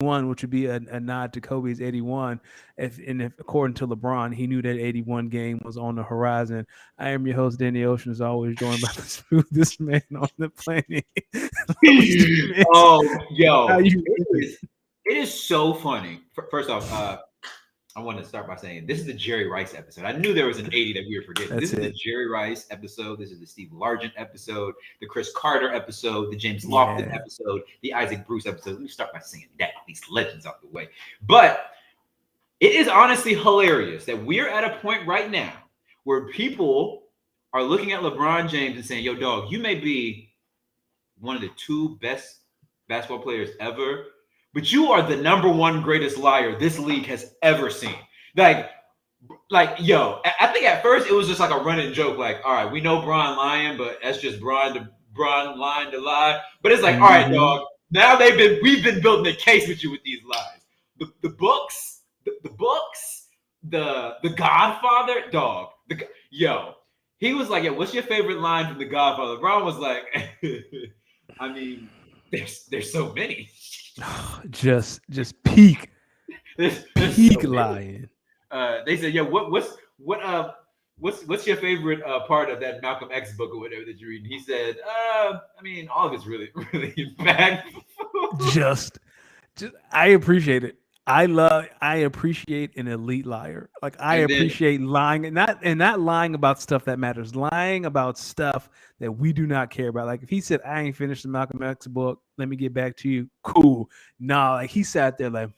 which would be a nod to Kobe's 81. If according to LeBron, he knew that 81 game was on the horizon. I am your host, Danny Ocean, as always, joined by the smoothest man on the planet. Oh, How yo, you it is so funny. First off, I want to start by saying this is the Jerry Rice episode. I knew there was an 80 that we were forgetting. That's This is the it. Jerry Rice episode. This is the Steve Largent episode, the Chris Carter episode, the James Lofton Yeah. episode, the Isaac Bruce episode. Let me start by saying that these legends out the way. But it is honestly hilarious that we're at a point right now where people are looking at LeBron James and saying, "Yo, dog, you may be one of the two best basketball players ever, but you are the number one greatest liar this league has ever seen." Like, yo, I think at first it was just like a running joke, like, all right, we know Bron lying, but that's just Bron lying to lie. But it's like, all right, Mm-hmm. dog, now we've been building a case with you with these lies. The books, the books, the Godfather, dog, yo. He was like, "Yeah, what's your favorite line from The Godfather?" Bron was like, I mean, there's so many. Just peak There's peak so many. lying. They said, "Yeah, what's your favorite part of that Malcolm X book or whatever that you read?" And he said, I mean, all of it's really really bad." Just I appreciate it. I appreciate an elite liar. Like I And then appreciate lying and not lying about stuff that matters. Lying about stuff that we do not care about. Like if he said, "I ain't finished the Malcolm X book, let me get back to you." Cool. Nah, like he sat there like,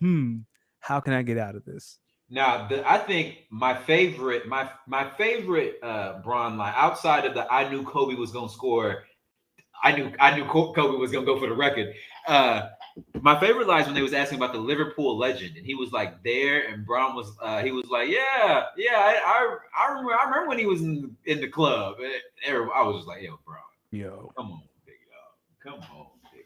how can I get out of this? now, I think my favorite Bron line outside of the "I knew Kobe was gonna score." I knew Kobe was gonna go for the record. Uh, my favorite lines when they was asking about the Liverpool legend, and he was like there, and Brown was he was like, yeah, I remember when he was in the club. I was just like, yo, Brown, Yo. come on, big dog, come on, big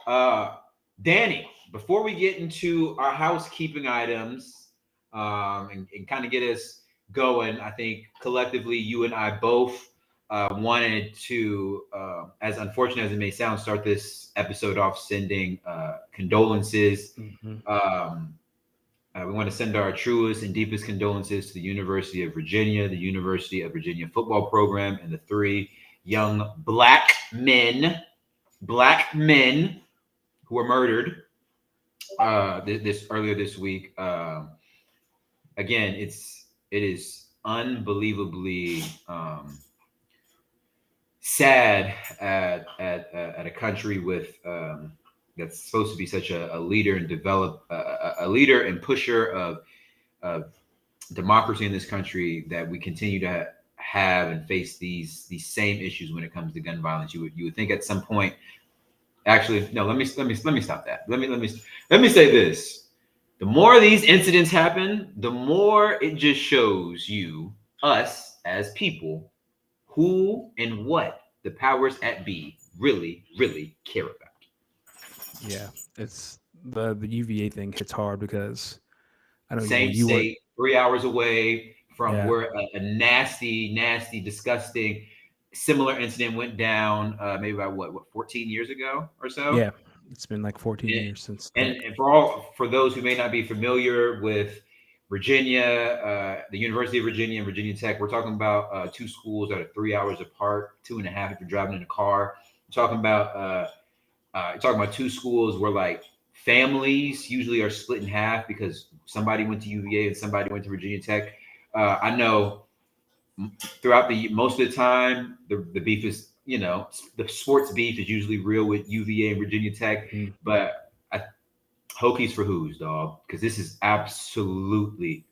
dog. Danny, before we get into our housekeeping items, and kind of get us going, I think collectively you and I both wanted to, as unfortunate as it may sound, start this episode off sending condolences. Mhm. We want to send our truest and deepest condolences to the University of Virginia, the University of Virginia football program, and the three young black men who were murdered this earlier this week. Again, it is unbelievably sad at a country with that's supposed to be such a leader and develop a leader and pusher of democracy in this country, that we continue to have and face these same issues when it comes to gun violence. You would think at some point. Actually, no. Let me stop that. Let me say this. The more these incidents happen, the more it just shows us as people, who and what the powers at be really, really care about. Yeah. It's the UVA thing hits hard because I don't know Same where you were. state, 3 hours away from Yeah. where a nasty, nasty, disgusting, similar incident went down. Maybe about what 14 years ago or so. Yeah. It's been like 14 And, years since and, that. and for those who may not be familiar with Virginia, the University of Virginia and Virginia Tech, we're talking about two schools that are 3 hours apart, 2.5 if you're driving in a car. You're talking about two schools where like families usually are split in half because somebody went to UVA and somebody went to Virginia Tech. I know throughout the most of the time, the beef is, the sports beef is usually real with UVA and Virginia Tech, Mhm. but Hokies for who's, dog? Because this is absolutely,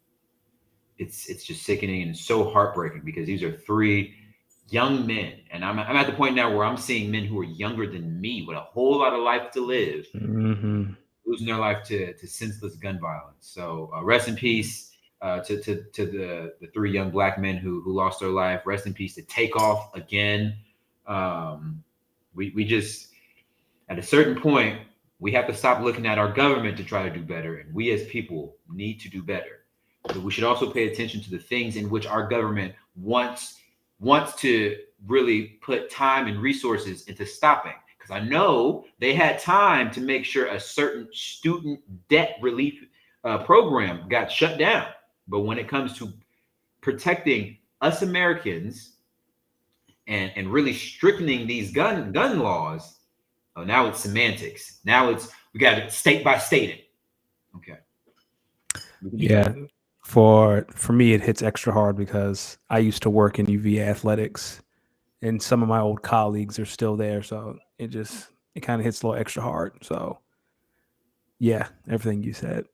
it's just sickening and so heartbreaking because these are three young men, and I'm at the point now where I'm seeing men who are younger than me with a whole lot of life to live Mhm. losing their life to senseless gun violence. So rest in peace to the three young black men who lost their life. Rest in peace to Takeoff again. We just, at a certain point, we have to stop looking at our government to try to do better, and we as people need to do better. But we should also pay attention to the things in which our government wants to really put time and resources into stopping. because I know they had time to make sure a certain student debt relief program got shut down. But when it comes to protecting us Americans and really strictening these gun laws, oh, now it's semantics. Now it's we got to state by state it. Okay, we can do Yeah. better. For me, it hits extra hard because I used to work in UVA athletics, and some of my old colleagues are still there. So it kind of hits a little extra hard. So yeah, everything you said.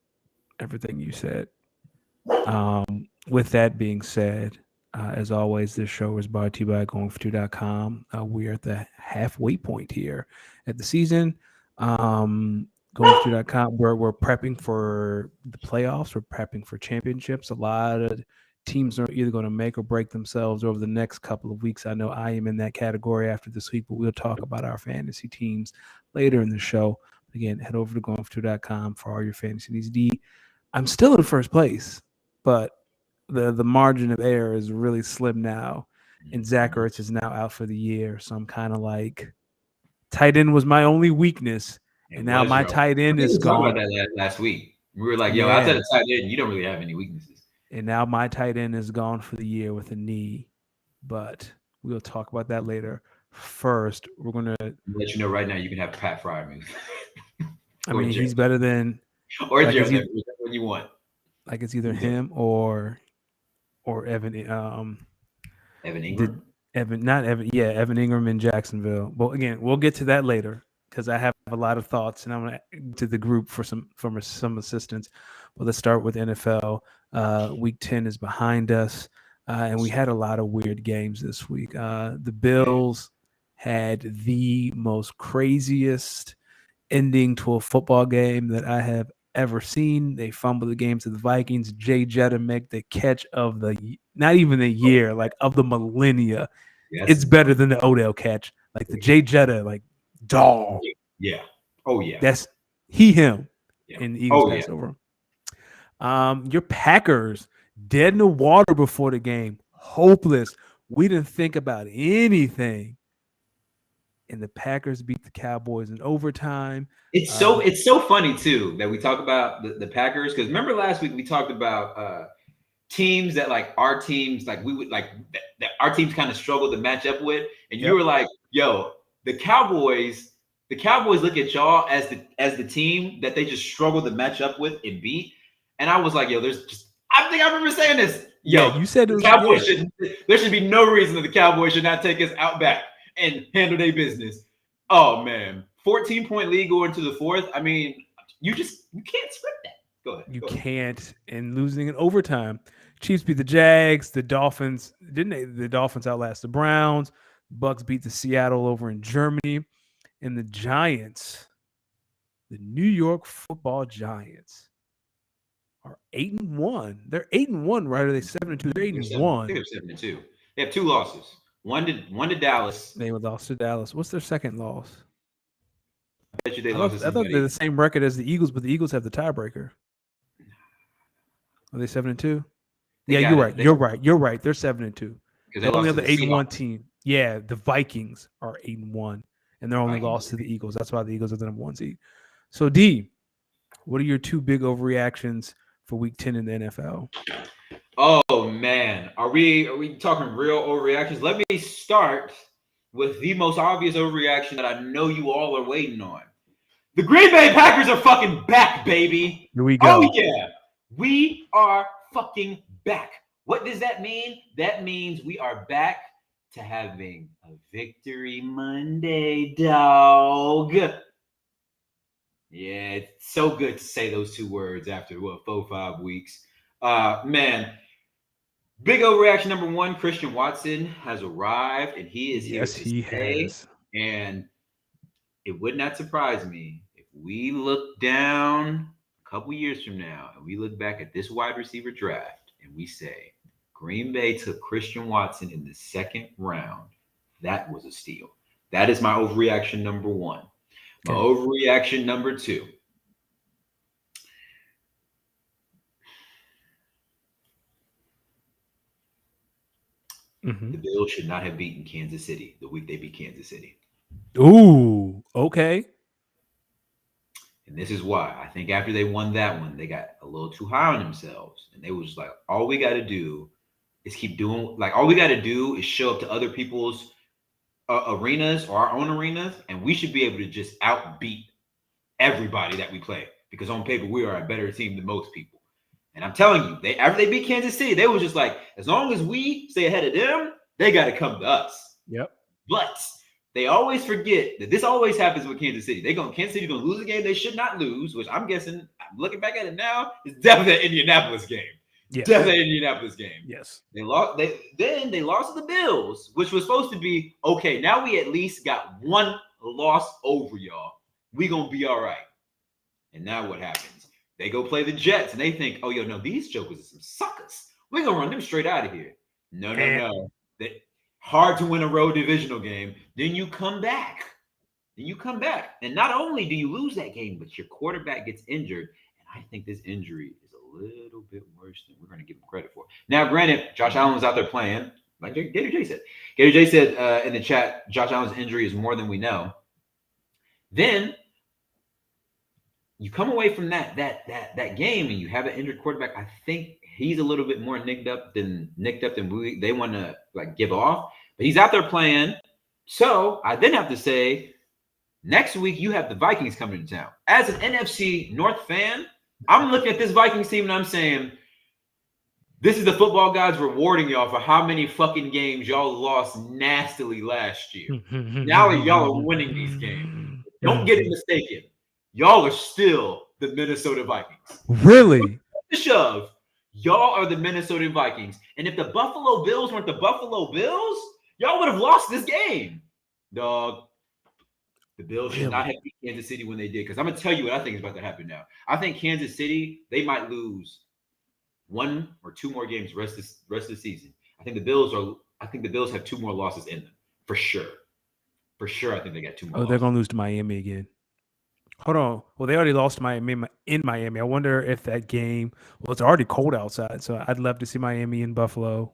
With that being said, as always, this show is brought to you by goingfor2.com. We're at the halfway point here at the season. Goingfor2.com, we're prepping for the playoffs. We're prepping for championships. A lot of teams are either going to make or break themselves over the next couple of weeks. I know I am in that category after this week, but we'll talk about our fantasy teams later in the show. Again, head over to goingfor2.com for all your fantasy needs. I'm still in first place, but the margin of error is really slim now, and Zach Ertz is now out for the year. So I'm kind of like, tight end was my only weakness, It and now was my your. tight I end think we is talked about gone. that last week. We were like, "Yo, outside Yeah, of tight end, you don't really have any weaknesses." and now my tight end is gone for the year with a knee, but we'll talk about that later. First, we're gonna. I'll let you know right now, you can have Pat Fryermuth I or mean, Joe he's better than or like Joe. it's either Whichever one you want. Who's that? him or Evan. Evan Ingram. Did Evan not Evan? Yeah, Evan Ingram in Jacksonville. Well, again, we'll get to that later because I have a lot of thoughts, and I'm going to the group for some assistance. But let's start with NFL. Week 10 is behind us, and we had a lot of weird games this week. The Bills had the most craziest ending to a football game that I have ever seen. They fumble the game to the Vikings. Jay Jetta make the catch of the not even the year, like of the millennia. It's Yes. better than the Odell catch. Like the Jay Jetta, like dog. Yeah. Oh yeah. That's him, Yeah. and the Eagles Oh yeah. pass over him. Your Packers dead in the water before the game, hopeless. We didn't think about anything, and the Packers beat the Cowboys in overtime. The It's so funny too that we talk about the Packers because remember last week we talked about teams that like our teams like we would like that our teams kind of struggle to match up with, and you Yep. were like, "Yo, the Cowboys look at y'all as the team that they just struggle to match up with and beat," and I was like, "Yo, there's just I think I remember saying this, Yeah, yo, you said it the was Cowboys should there should be no reason that the Cowboys should not take us out back and handle their business." Oh man, 14-point lead going into the fourth. I mean, you can't script that. Go ahead. You Go ahead. can't, and losing in overtime. Chiefs beat the Jags. The Dolphins didn't they? The Dolphins outlast the Browns. Bucks beat the Seattle over in Germany, and the Giants, the New York Football Giants, are 8-1. They're 8-1, right? Are they 7-2? They're eight They're and seven. I think one. they're 7-2. They have two losses. One to Dallas. They lost to Dallas. What's their second loss? I bet you they I lost thought to I thought they're somebody. the same record as the Eagles, but the Eagles have the tiebreaker. Are they 7-2? They Yeah, you're got right. it. You're right. They're 7-2. Because they The only lost to other the 8-1 Seahawks. team, yeah, the Vikings are 8-1, and they're only Vikings. lost to the Eagles. That's why the Eagles are the number one seed. So D, what are your two big overreactions for Week 10 in the NFL? Oh man, are we talking real overreactions? Let me start with the most obvious overreaction that I know you all are waiting on. The Green Bay Packers are fucking back, baby. Here we Oh go. yeah, we are fucking back. What does that mean? That means we are back to having a victory Monday, dog. Yeah, it's so good to say those two words after what 4 5 weeks. Man, big overreaction number one: Christian Watson has arrived and he is here Yes, to he stay. has. And it would not surprise me if we look down a couple years from now and we look back at this wide receiver draft and we say Green Bay took Christian Watson in the second round. That was a steal. That is my overreaction number one. My Okay. overreaction number two. Mm-hmm. The Bills should not have beaten Kansas City the week they beat Kansas City. Ooh, Okay. And this is why I think after they won that one, they got a little too high on themselves, and they was like, all we got to do is keep doing like all we got to do is show up to other people's arenas or our own arenas, and we should be able to just outbeat everybody that we play because on paper we are a better team than most people. And I'm telling you, they after they beat Kansas City, they was just like, as long as we stay ahead of them, they got to come to us. Yep. But they always forget that this always happens with Kansas City. Kansas City gonna lose a game they should not lose, which I'm guessing, I'm looking back at it now, is definitely an Indianapolis game. Yes. Definitely an Indianapolis game. Yes. They lost. They lost to the Bills, which was supposed to be okay. Now we at least got one loss over y'all. We gonna be all right. And now what happens? They go play the Jets, and they think, oh, no, these jokers are some suckers. We're going to run them straight out of here. No. Hard to win a road divisional game. Then you come back. And not only do you lose that game, but your quarterback gets injured. And I think this injury is a little bit worse than we're going to give him credit for. Now, granted, Josh Allen was out there playing, like Gator J said. Gator J said in the chat, Josh Allen's injury is more than we know. Then you come away from that game and you have an injured quarterback. I think he's a little bit more nicked up than they want to like give off. But he's out there playing. So I then have to say, next week you have the Vikings coming to town. As an NFC North fan, I'm looking at this Vikings team and I'm saying, this is the football gods rewarding y'all for how many fucking games y'all lost nastily last year. Now y'all are winning these games. Don't get it mistaken. Y'all are still the Minnesota Vikings. Really? The shove. Y'all are the Minnesota Vikings. And if the Buffalo Bills weren't the Buffalo Bills, y'all would have lost this game. Dog. The Bills should not have beat Kansas City when they did. Because I'm going to tell you what I think is about to happen now. I think Kansas City, they might lose 1 or 2 more games rest of the season. I think the Bills have 2 more losses in them. For sure. I think they got 2 more losses. They're going to lose to Miami again. Hold on. Well, they already lost to Miami in Miami. I wonder if that game. Well, it's already cold outside, so I'd love to see Miami and Buffalo,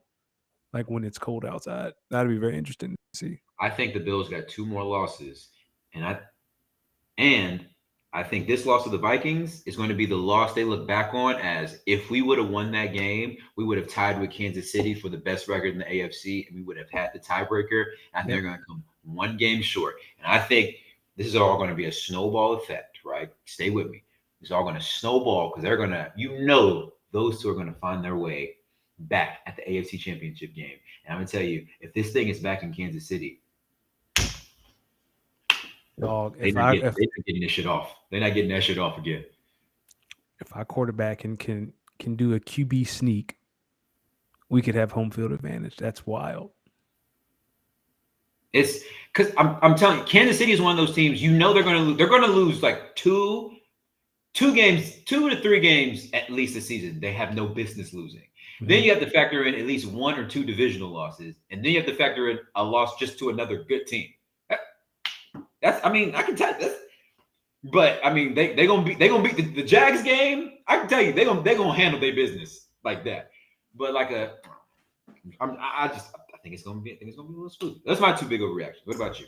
like when it's cold outside. That'd be very interesting to see. I think the Bills got 2 more losses, and I think this loss to the Vikings is going to be the loss they look back on as if we would have won that game, we would have tied with Kansas City for the best record in the AFC, and we would have had the tiebreaker. And they're going to come 1 game short, and I think. This is all going to be a snowball effect, right? Stay with me. It's all going to snowball because they're going to, those 2 are going to find their way back at the AFC Championship game. And I'm going to tell you, if this thing is back in Kansas City, Dog, they're not getting this shit off. They're not getting that shit off again. If our quarterback can do a QB sneak, we could have home field advantage. That's wild. It's because I'm telling you, Kansas City is one of those teams. They're going to lose. They're going to lose like 2 to 3 games at least this season. They have no business losing. Mm-hmm. Then you have to factor in at least 1 or 2 divisional losses, and then you have to factor in a loss just to another good team. I can tell you this, but I mean they gonna beat the Jags game. I can tell you they gonna handle their business like that. But like I think it's gonna be a little spooky. That's my 2 big overreactions. What about you?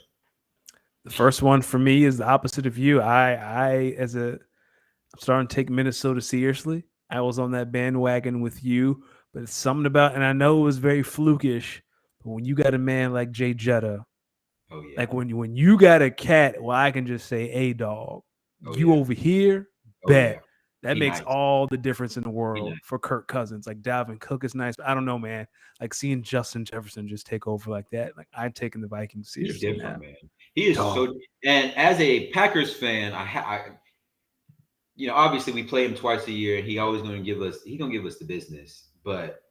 The first one for me is the opposite of you. I'm starting to take Minnesota seriously. I was on that bandwagon with you, but it's something about, and I know it was very flukish, but when you got a man like Jay Jetta, like when you got a cat, well, I can just say, hey, dog, over here, bet. Yeah. That makes all the difference in the world for Kirk Cousins. Like Dalvin Cook is nice, but I don't know, man. Like seeing Justin Jefferson just take over like that. Like I'm taking the Vikings seriously. He's different, man. He is so. And as a Packers fan, I obviously we play him twice a year, and he's gonna give us the business. But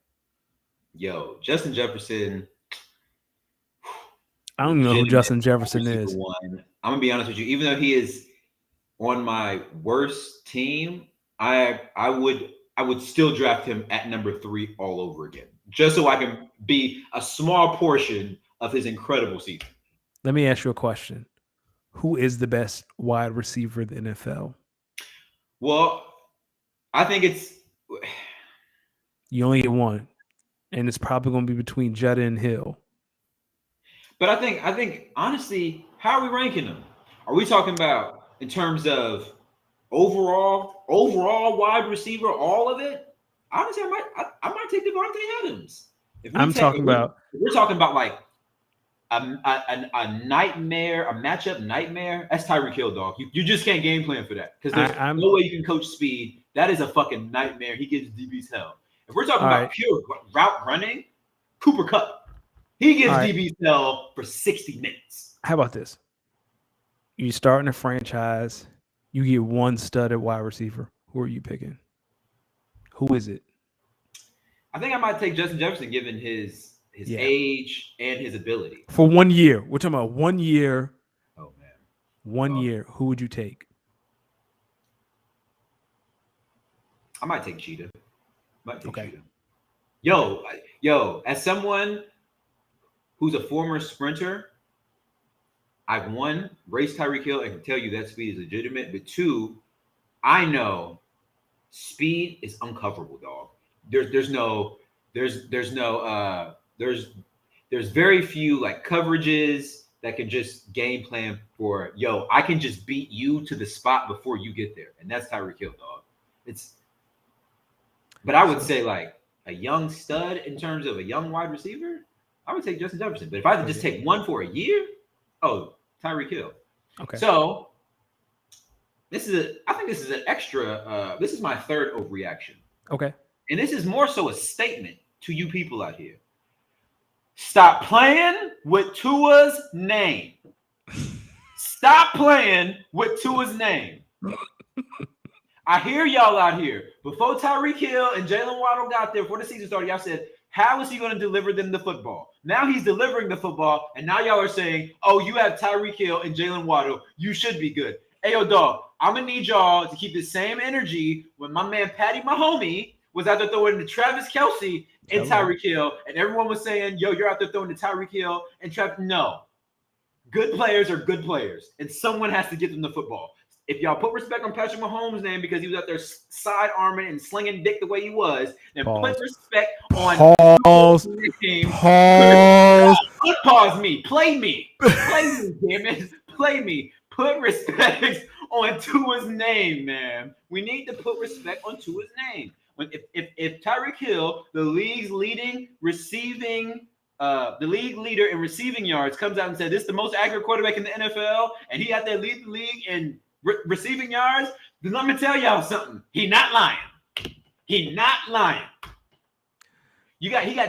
Justin Jefferson. I don't know who Justin Jefferson is. I'm gonna be honest with you. Even though he is on my worst team, I would still draft him at number 3 all over again, just so I can be a small portion of his incredible season. Let me ask you a question: who is the best wide receiver in the NFL? Well, I think you only get one, and it's probably going to be between Jetta and Hill. But I think honestly, how are we ranking them? Are we talking about in terms of overall wide receiver, all of it? Honestly, I might take Devontae Adams. I'm talking about. If we're talking about like a nightmare, a matchup nightmare, that's Tyreek Hill, dog. You just can't game plan for that because there's no way you can coach speed. That is a fucking nightmare. He gives DBs hell. If we're talking about pure route running, Cooper Kupp. He gives DBs hell for 60 minutes. How about this? You start in a franchise, you get one stud at wide receiver. Who are you picking? Who is it? I think I might take Justin Jefferson given his age and his ability. For 1 year. We're talking about 1 year. Oh, man. 1 year. Who would you take? I might take Cheetah. Cheetah. Yo, as someone who's a former sprinter, I've raced Tyreek Hill and can tell you that speed is legitimate. But two, I know speed is uncoverable, dog. There's very few like coverages that can just game plan for I can just beat you to the spot before you get there, and that's Tyreek Hill, dog. But I would say like a young stud in terms of a young wide receiver, I would take Justin Jefferson. But if I had to just take one for a year, Tyreek Hill. Okay. So I think this is an extra. This is my third overreaction. Okay. And this is more so a statement to you people out here. Stop playing with Tua's name. Stop playing with Tua's name. I hear y'all out here. Before Tyreek Hill and Jalen Waddle got there, before the season started, y'all said, how is he going to deliver them the football? Now he's delivering the football, and now y'all are saying, oh, you have Tyreek Hill and Jalen Waddle. You should be good. Hey, yo, dog, I'm going to need y'all to keep the same energy when my man Patty Mahomey was out there throwing to Travis Kelce and Tyreek Hill, and everyone was saying, yo, you're out there throwing to Tyreek Hill and Travis. No. Good players are good players, and someone has to get them the football. If y'all put respect on Patrick Mahomes' name because he was out there side arming and slinging dick the way he was, then put respect on the team. Pause me. Play me. Damn it. Play me. Put respect on Tua's name, man. We need to put respect on Tua's name. If Tyreek Hill, the league's leading receiving, the league leader in receiving yards, comes out and says this is the most accurate quarterback in the NFL, and he out there leading the league in receiving yards, then let me tell y'all something. He not lying. He got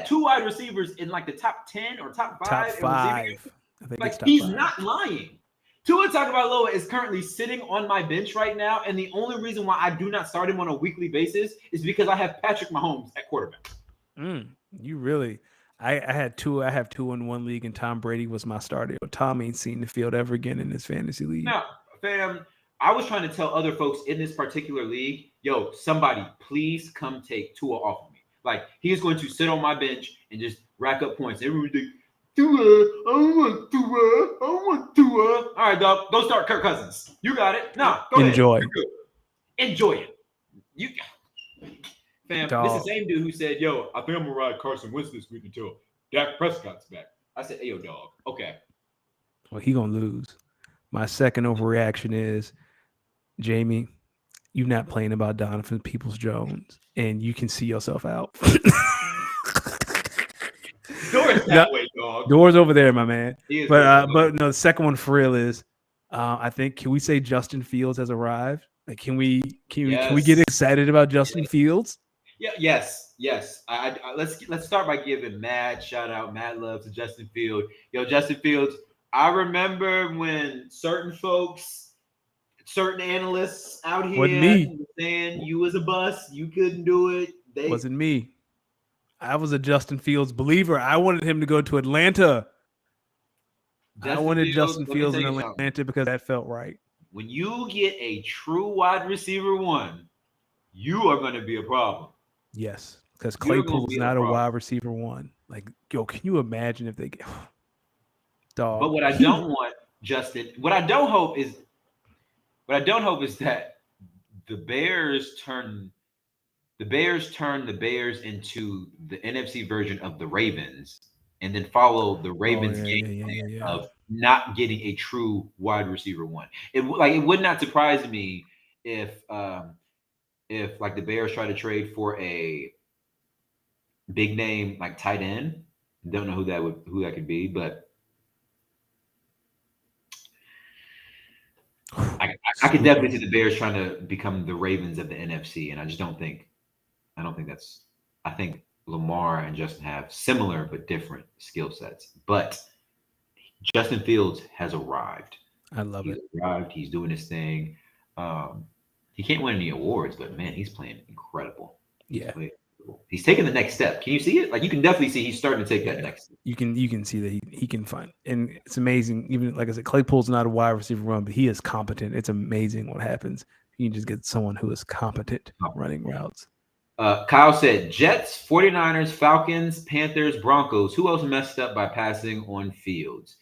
two wide receivers in like the top 10 or top 5. Top 5. I think like it's top he's 5. Not lying. Tua Tagovailoa is currently sitting on my bench right now, and the only reason why I do not start him on a weekly basis is because I have Patrick Mahomes at quarterback. You really? I had two. I have two in one league, and Tom Brady was my starter. Tom ain't seen the field ever again in his fantasy league. No, fam. I was trying to tell other folks in this particular league, yo, somebody please come take Tua off of me. Like, he is going to sit on my bench and just rack up points. Everybody think, Tua, I want Tua. All right, dog, go start Kirk Cousins. You got it. Nah, go ahead. Enjoy it. Fam, dog. This is the same dude who said, yo, I think I'm going to ride Carson Wentz this week until Dak Prescott's back. I said, hey, yo, dog, okay. Well, he going to lose. My second overreaction is, Jamie, you're not playing about Donovan Peoples-Jones, and you can see yourself out. Door's that way, dog. Door's over there, my man. But no, the second one for real is, I think, can we say Justin Fields has arrived? Like, can we get excited about Justin Fields? Yeah, yes. Let's start by giving mad love to Justin Fields. Yo, Justin Fields. I remember when certain analysts out here were saying you was a bust, you couldn't do it. Wasn't me. I was a Justin Fields believer. I wanted him to go to Atlanta. Justin Fields in Atlanta because that felt right. When you get a true wide receiver one, you are going to be a problem. Yes, because Claypool is not a wide receiver one. Like, yo, can you imagine if they get dog? But what I don't want, Justin, what I don't hope is that the Bears turn the Bears into the NFC version of the Ravens, and then follow the Ravens game of not getting a true wide receiver one. It would not surprise me if like the Bears try to trade for a big name like tight end. Don't know who that could be, but I could definitely see the Bears trying to become the Ravens of the NFC, and I don't think that's. I think Lamar and Justin have similar but different skill sets. But Justin Fields has arrived. I love He's it. arrived. He's doing his thing. He can't win any awards, but man, he's playing incredible. Yeah. He's taking the next step. Can you see it? Like you can definitely see he's starting to take that next step. You can see that he can find, and it's amazing. Even like I said, Claypool's not a wide receiver run, but he is competent. It's amazing what happens. You can just get someone who is competent running routes. Kyle said Jets, 49ers, Falcons, Panthers, Broncos. Who else messed up by passing on Fields?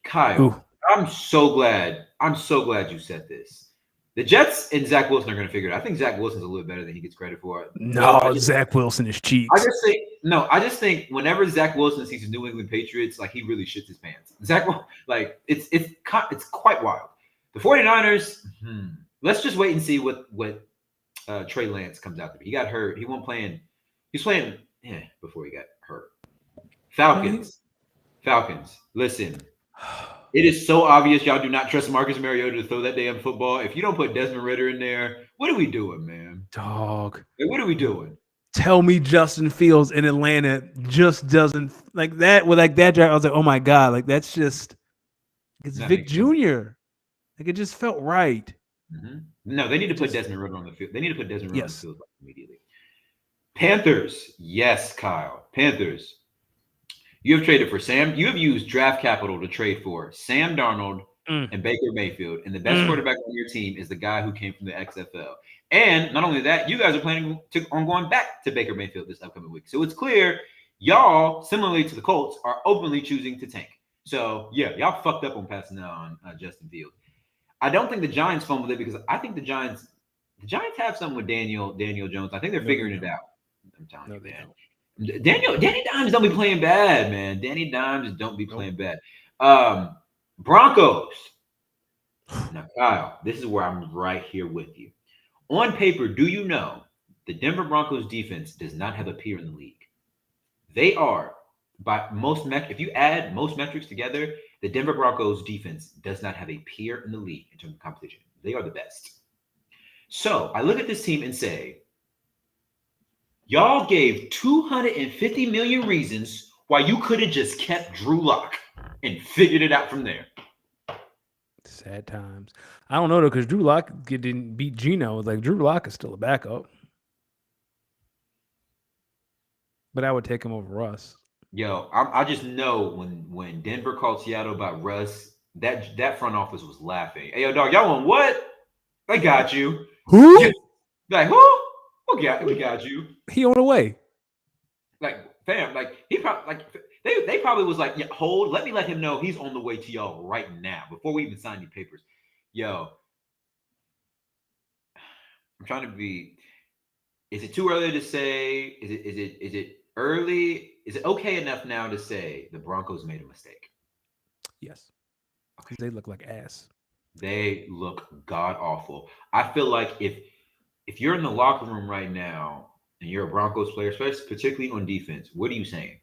Kyle, ooh. I'm so glad you said this. The Jets and Zach Wilson are going to figure it out. I think Zach Wilson's a little better than he gets credit for. No, Zach Wilson is cheeks. I just think whenever Zach Wilson sees the New England Patriots, like he really shits his pants. Like it's quite wild. The 49ers, let's just wait and see what Trey Lance comes out to be. He got hurt. He wasn't playing. He's playing before he got hurt. Falcons. Listen. It is so obvious y'all do not trust Marcus Mariota to throw that damn football. If you don't put Desmond Ridder in there, what are we doing, man? Dog. Like, what are we doing? Tell me Justin Fields in Atlanta just doesn't like that. With like that draft, I was like, oh my God, like that's just it's Vic Jr. Like it just felt right. Mm-hmm. No, they need to put Desmond Ridder on the field. They need to put Desmond Ridder on the field immediately. Panthers, yes, Kyle. Panthers. You have traded for Sam. You have used draft capital to trade for Sam Darnold and Baker Mayfield. And the best quarterback on your team is the guy who came from the XFL. And not only that, you guys are planning on going back to Baker Mayfield this upcoming week. So it's clear y'all, similarly to the Colts, are openly choosing to tank. So, yeah, y'all fucked up on passing out on Justin Fields. I don't think the Giants fumbled it because I think the Giants have something with Daniel Jones. I think they're figuring it out. I'm telling you, man. Danny Dimes don't be playing bad, man. Danny Dimes don't be playing bad. Broncos. Now, Kyle, this is where I'm right here with you. On paper, do you know the Denver Broncos defense does not have a peer in the league? They are, by most if you add most metrics together, the Denver Broncos defense does not have a peer in the league in terms of competition. They are the best. So I look at this team and say, y'all gave 250 million reasons why you could have just kept Drew Lock and figured it out from there. Sad times. I don't know though, because Drew Lock didn't beat Geno. Like Drew Lock is still a backup, but I would take him over Russ. Yo, I just know when Denver called Seattle about Russ, that front office was laughing. Hey, yo, dog, y'all want what? I got you. Who? Like who? We got you. He on the way. Like, fam, like he probably like they probably was like, yeah, hold, let me let him know he's on the way to y'all right now before we even sign any papers. Yo, I'm trying to be. Is it too early to say? Is it early? Is it okay enough now to say the Broncos made a mistake? Yes. Okay. They look like ass. They look god awful. I feel like if you're in the locker room right now and you're a Broncos player, especially particularly on defense, what are you saying?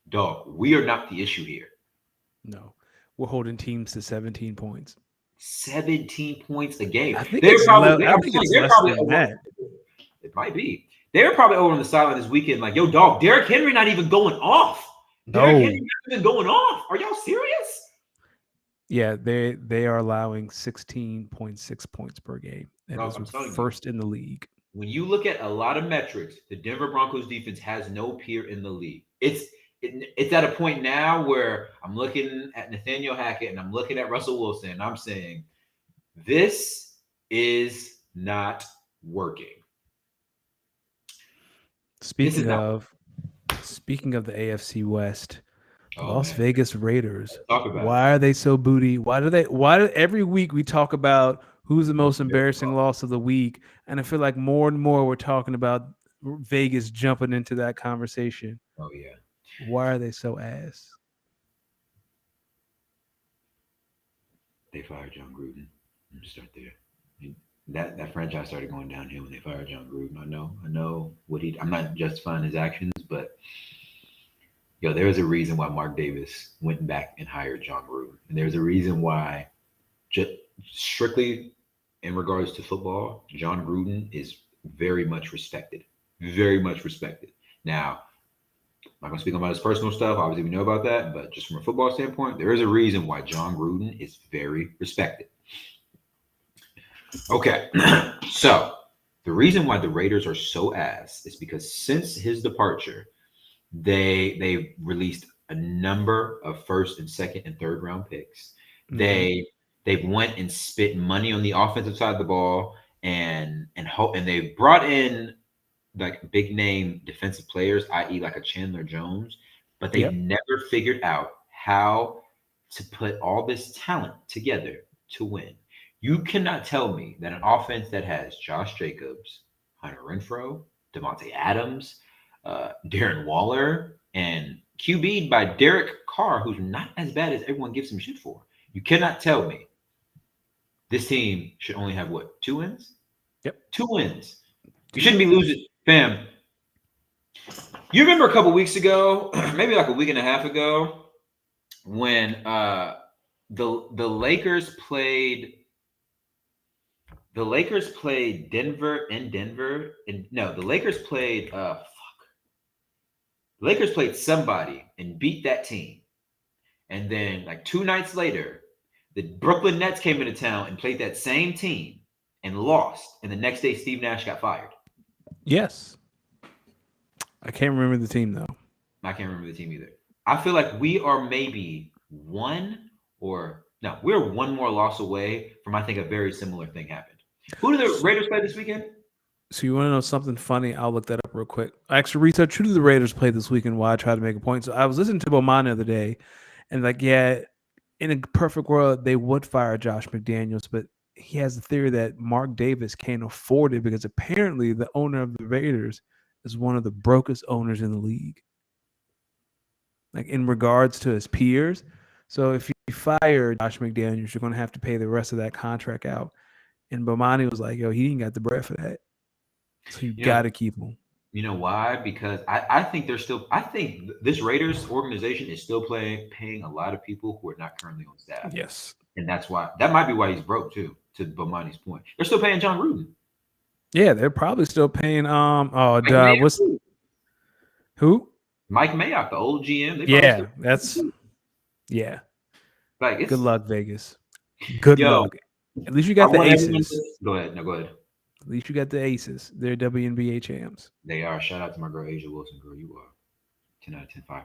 Dog, we are not the issue here. No. We're holding teams to 17 points. 17 points a game. I think it's less than that. It might be. They're probably over on the sideline this weekend like, yo, dog, Derrick Henry not even going off. Derrick Henry not even going off. Are y'all serious? Yeah, they are allowing 16.6 points per game. That is first in the league. When you look at a lot of metrics, the Denver Broncos defense has no peer in the league. It's at a point now where I'm looking at Nathaniel Hackett and I'm looking at Russell Wilson and I'm saying, this is not working. Speaking of the AFC West, Las Vegas Raiders. Why are they so booty? Why do every week we talk about who's the most embarrassing loss of the week? And I feel like more and more we're talking about Vegas jumping into that conversation. Oh yeah. Why are they so ass? They fired John Gruden. Let me start there. And that franchise started going downhill when they fired John Gruden. I know what he. I'm not justifying his actions, but there's a reason why Mark Davis went back and hired John Gruden, and there's a reason why, just strictly in regards to football, John Gruden is very much respected. Very much respected. Now, I'm not going to speak about his personal stuff. Obviously, we know about that. But just from a football standpoint, there is a reason why John Gruden is very respected. Okay. So, the reason why the Raiders are so ass is because since his departure, they released a number of first and second and third round picks. Mhm. They've went and spent money on the offensive side of the ball and they brought in like big name defensive players, i.e., like a Chandler Jones, but they Yep. never figured out how to put all this talent together to win. You cannot tell me that an offense that has Josh Jacobs, Hunter Renfrow, Devontae Adams, Darren Waller, and QB'd by Derek Carr, who's not as bad as everyone gives him shit for. You cannot tell me this team should only have what, 2 wins? Yep. 2 wins. You shouldn't be losing, fam. You remember a couple weeks ago, maybe like a week and a half ago, when the Lakers played Denver in Denver, and no, the Lakers played the Lakers played somebody and beat that team, and then like 2 nights later, the Brooklyn Nets came into town and played that same team and lost, and the next day Steve Nash got fired. Yes. I can't remember the team though. I can't remember the team either. I feel like we are maybe we're one more loss away from, I think, a very similar thing happened. Who do the Raiders play this weekend? So you want to know something funny? I'll look that up real quick. I actually researched who do the Raiders play this weekend while I tried to make a point. So I was listening to Bomani the other day, and like, yeah, in a perfect world, they would fire Josh McDaniels, but he has the theory that Mark Davis can't afford it because apparently the owner of the Raiders is one of the brokest owners in the league. Like in regards to his peers. So if you fire Josh McDaniels, you're going to have to pay the rest of that contract out. And Bomani was like, yo, he ain't got the bread for that. So you got to keep him. You know why? Because I think this Raiders organization is still paying a lot of people who are not currently on staff. Yes. And that might be why he's broke too, to Bomani's point. They're still paying John Gruden. Yeah, they're probably still paying what's who? Mike Mayock, the old GM. Like it's good luck, Vegas. Good luck. At least you got the Aces. Go ahead. No, go ahead. At least you got the Aces. They're WNBA champs. They are. Shout out to my girl Asia Wilson. Girl, you are 10 out of 10 5.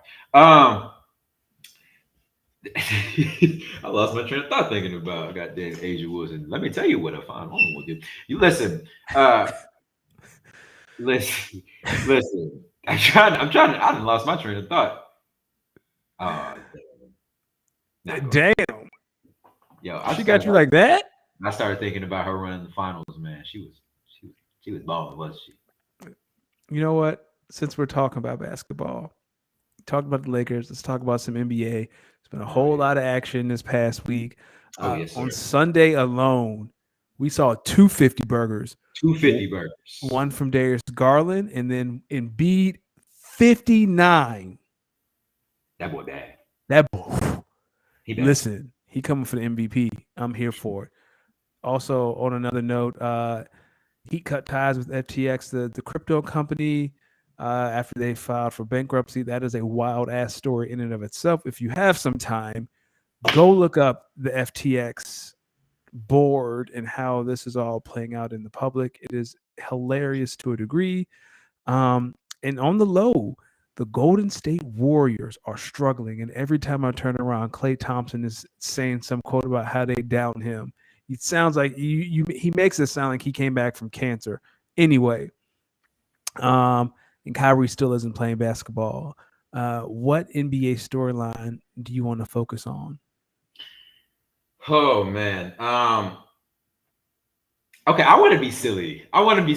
I lost my train of thought thinking about goddamn Asia Wilson. Let me tell you what a fine woman will do. You listen. Listen. I done lost my train of thought. Damn. Yo, she got you like that? I started thinking about her running the finals, man. She was balling, wasn't she? You know what? Since we're talking about basketball, talked about the Lakers, let's talk about some NBA. There's been a whole lot of action this past week. Yes, on Sunday alone, we saw 250 burgers. 250 burgers. One from Darius Garland, and then Embiid 59. That boy bad. That boy. Listen, he coming for the MVP. I'm here for it. Also, on another note, he cut ties with FTX, the crypto company, after they filed for bankruptcy. That is a wild ass story in and of itself. If you have some time, go look up the FTX board and how this is all playing out in the public. It is hilarious to a degree. And on the low, the Golden State Warriors are struggling. And every time I turn around, Klay Thompson is saying some quote about how they down him. It sounds like he makes it sound like he came back from cancer. Anyway, and Kyrie still isn't playing basketball. What NBA storyline do you want to focus on? Oh man. Okay, I want to be silly. I was gonna be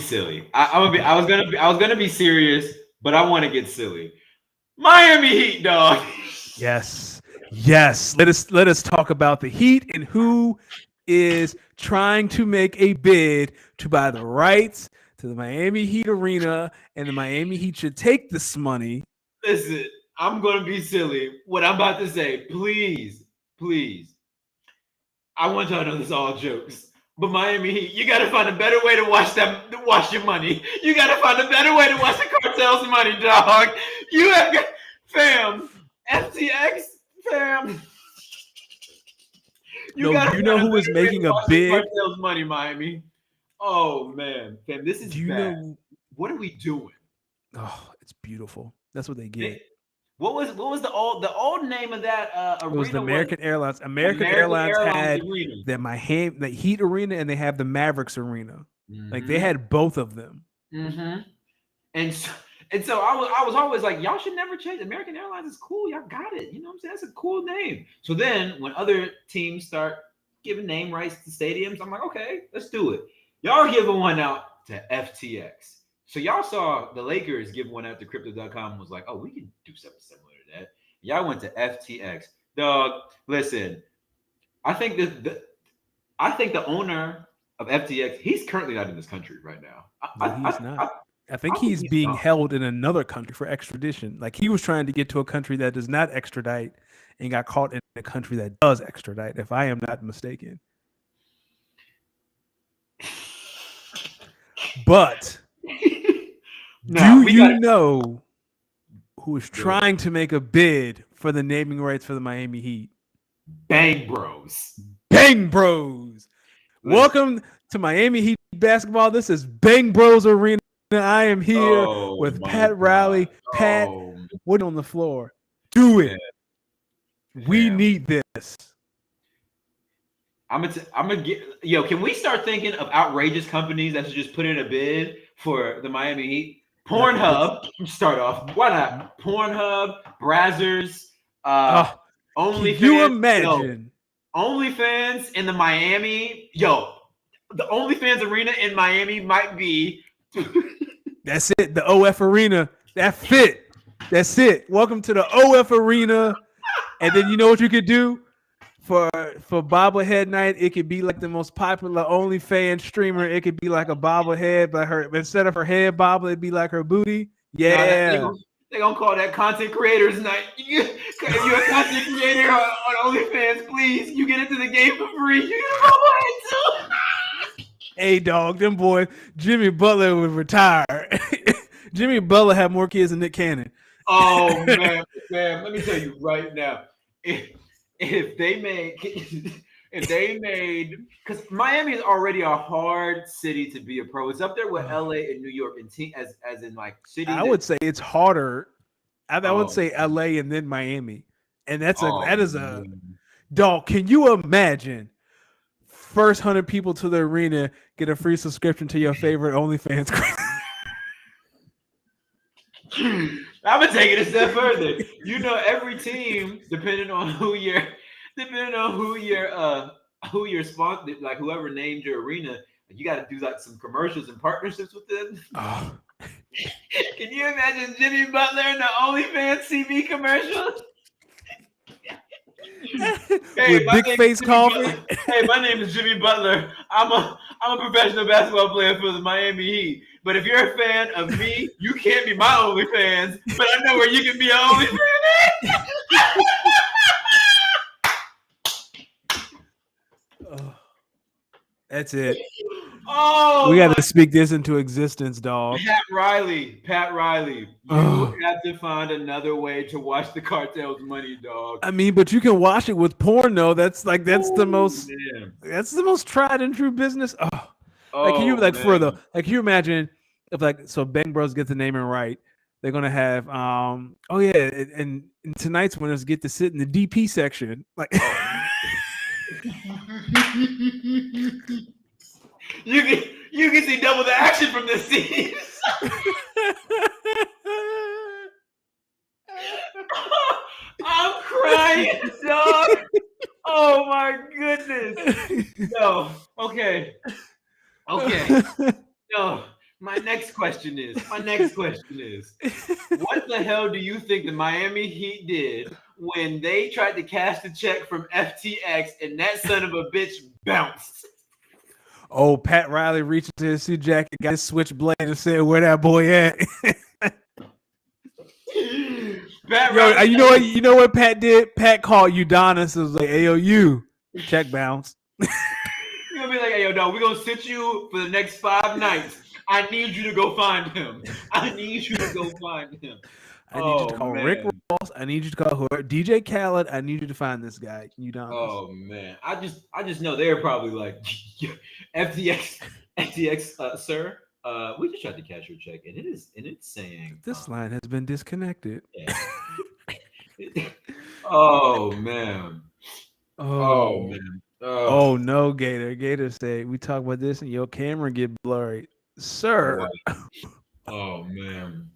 serious, but I want to get silly. Miami Heat, dog. Yes. Yes, let us talk about the Heat and who is trying to make a bid to buy the rights to the Miami Heat arena, and the Miami Heat should take this money. Listen, I'm gonna be silly. What I'm about to say, please, please. I want y'all to know this is all jokes. But Miami Heat, you gotta find a better way to wash your money. You gotta find a better way to wash the cartel's money, dog. You have got, fam, FTX, fam. You gotta you know find who is better way to making a wash the bid? cartel's money, Miami. Oh man, fam, this is Do you bad. know? What are we doing? Oh, it's beautiful. That's what they get. What was the old name of that It was the arena? American Airlines. American Airlines had Arena. the Heat arena, and they have the Mavericks arena. Like they had both of them. Mm-hmm. And so I was always like, y'all should never change. American Airlines is cool. Y'all got it. You know what I'm saying? That's a cool name. So then when other teams start giving name rights to stadiums, I'm like, okay, let's do it. Y'all are giving one out to FTX. So y'all saw the Lakers give one out to Crypto.com and was like, oh, we can do something similar to that. Y'all went to FTX. Dog, listen, I think the owner of FTX, he's currently not in this country right now. No, he's not. I think he's being held in another country for extradition. Like he was trying to get to a country that does not extradite and got caught in a country that does extradite, if I am not mistaken. But do you know who is trying to make a bid for the naming rights for the Miami Heat? Bang Bros. Bang Bros. Welcome to Miami Heat basketball. This is Bang Bros Arena. I am here with Pat Riley. Pat, what on the floor? Do it. We need this. I'm gonna get Can we start thinking of outrageous companies that should just put in a bid for the Miami Heat? Pornhub. Start off. Why not? Pornhub, Brazzers, OnlyFans. Can you imagine? OnlyFans in the Miami. The OnlyFans arena in Miami might be. That's it. The OF arena. That fit. That's it. Welcome to the OF arena. And then you know what you could do for bobblehead night? It could be like the most popular OnlyFans streamer. It could be like a bobblehead, but instead of her head bobble, it'd be like her booty. Yeah. They're gonna call that content creators night. If you're a content creator on OnlyFans, please, you get into the game for free. You get a bobblehead too. Hey, dog, them boys, Jimmy Butler would retire. Jimmy Butler had more kids than Nick Cannon. Oh, man, let me tell you right now. If they made, because Miami is already a hard city to be a pro. It's up there with LA and New York, and as in like cities. I would say it's harder. I would say LA and then Miami, and that is a dog. Can you imagine? First 100 people to the arena get a free subscription to your favorite OnlyFans. I'm gonna take it a step further. Every team, depending on who you're sponsored, like whoever named your arena, you got to do like some commercials and partnerships with them. Oh. Can you imagine Jimmy Butler in the OnlyFans TV commercials? With big face coffee. Hey, my name is Jimmy Butler. I'm a professional basketball player for the Miami Heat. But if you're a fan of me, you can't be my OnlyFans. But I know where you can be an OnlyFans. That's it. Oh, we got to speak this into existence, dog. Pat Riley, you have to find another way to wash the cartel's money, dog. I mean, but you can wash it with porn, though. That's the most tried and true business. Can you imagine if Bang Bros get the naming right? They're gonna have and tonight's winners get to sit in the DP section, like. You can see double the action from this scene. I'm crying, dog. Oh my goodness. No. Okay. No. My next question is, what the hell do you think the Miami Heat did when they tried to cash the check from FTX and that son of a bitch bounced? Oh, Pat Riley reached into his suit jacket, got his switchblade, and said, "Where that boy at?" Pat Yo, Riley, you know what? You know what Pat did? Pat called Udonis and was like, "AOU, check bounce." you're gonna be like, hey, yo, no, we're gonna sit you for the next 5 nights. I need you to go find him. I need you to go find him. I need you to Oh call Rick man. Ross. I need you to call whoever. DJ Khaled. I need you to find this guy, Udonis. Oh man. I just know they're probably like FTX, sir. We just tried to cash your check, and it's saying This line has been disconnected. yeah. Oh man. Oh Oh, man. oh no, Gator. Gator say we talk about this and your camera get blurry, sir. Right. Oh man.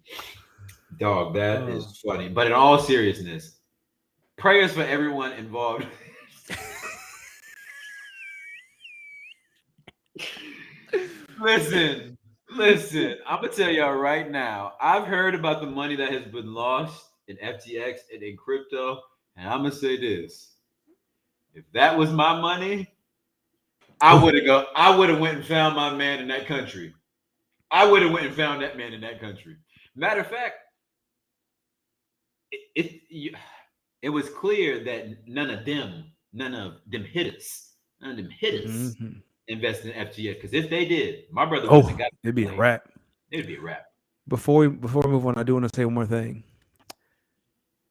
Dog, that Oh. is funny. But in all seriousness, prayers for everyone involved. Listen, I'm gonna tell y'all right now. I've heard about the money that has been lost in FTX and in crypto, and I'm gonna say this: if that was my money, I would have went and found my man in that country. I would have went and found that man in that country. Matter of fact, it was clear that none of them hitters, Mhm. invested in FTX. Because if they did, my brother would have Oh, got it'd be a played. wrap. It'd be a wrap. Before we move on, I do want to say one more thing.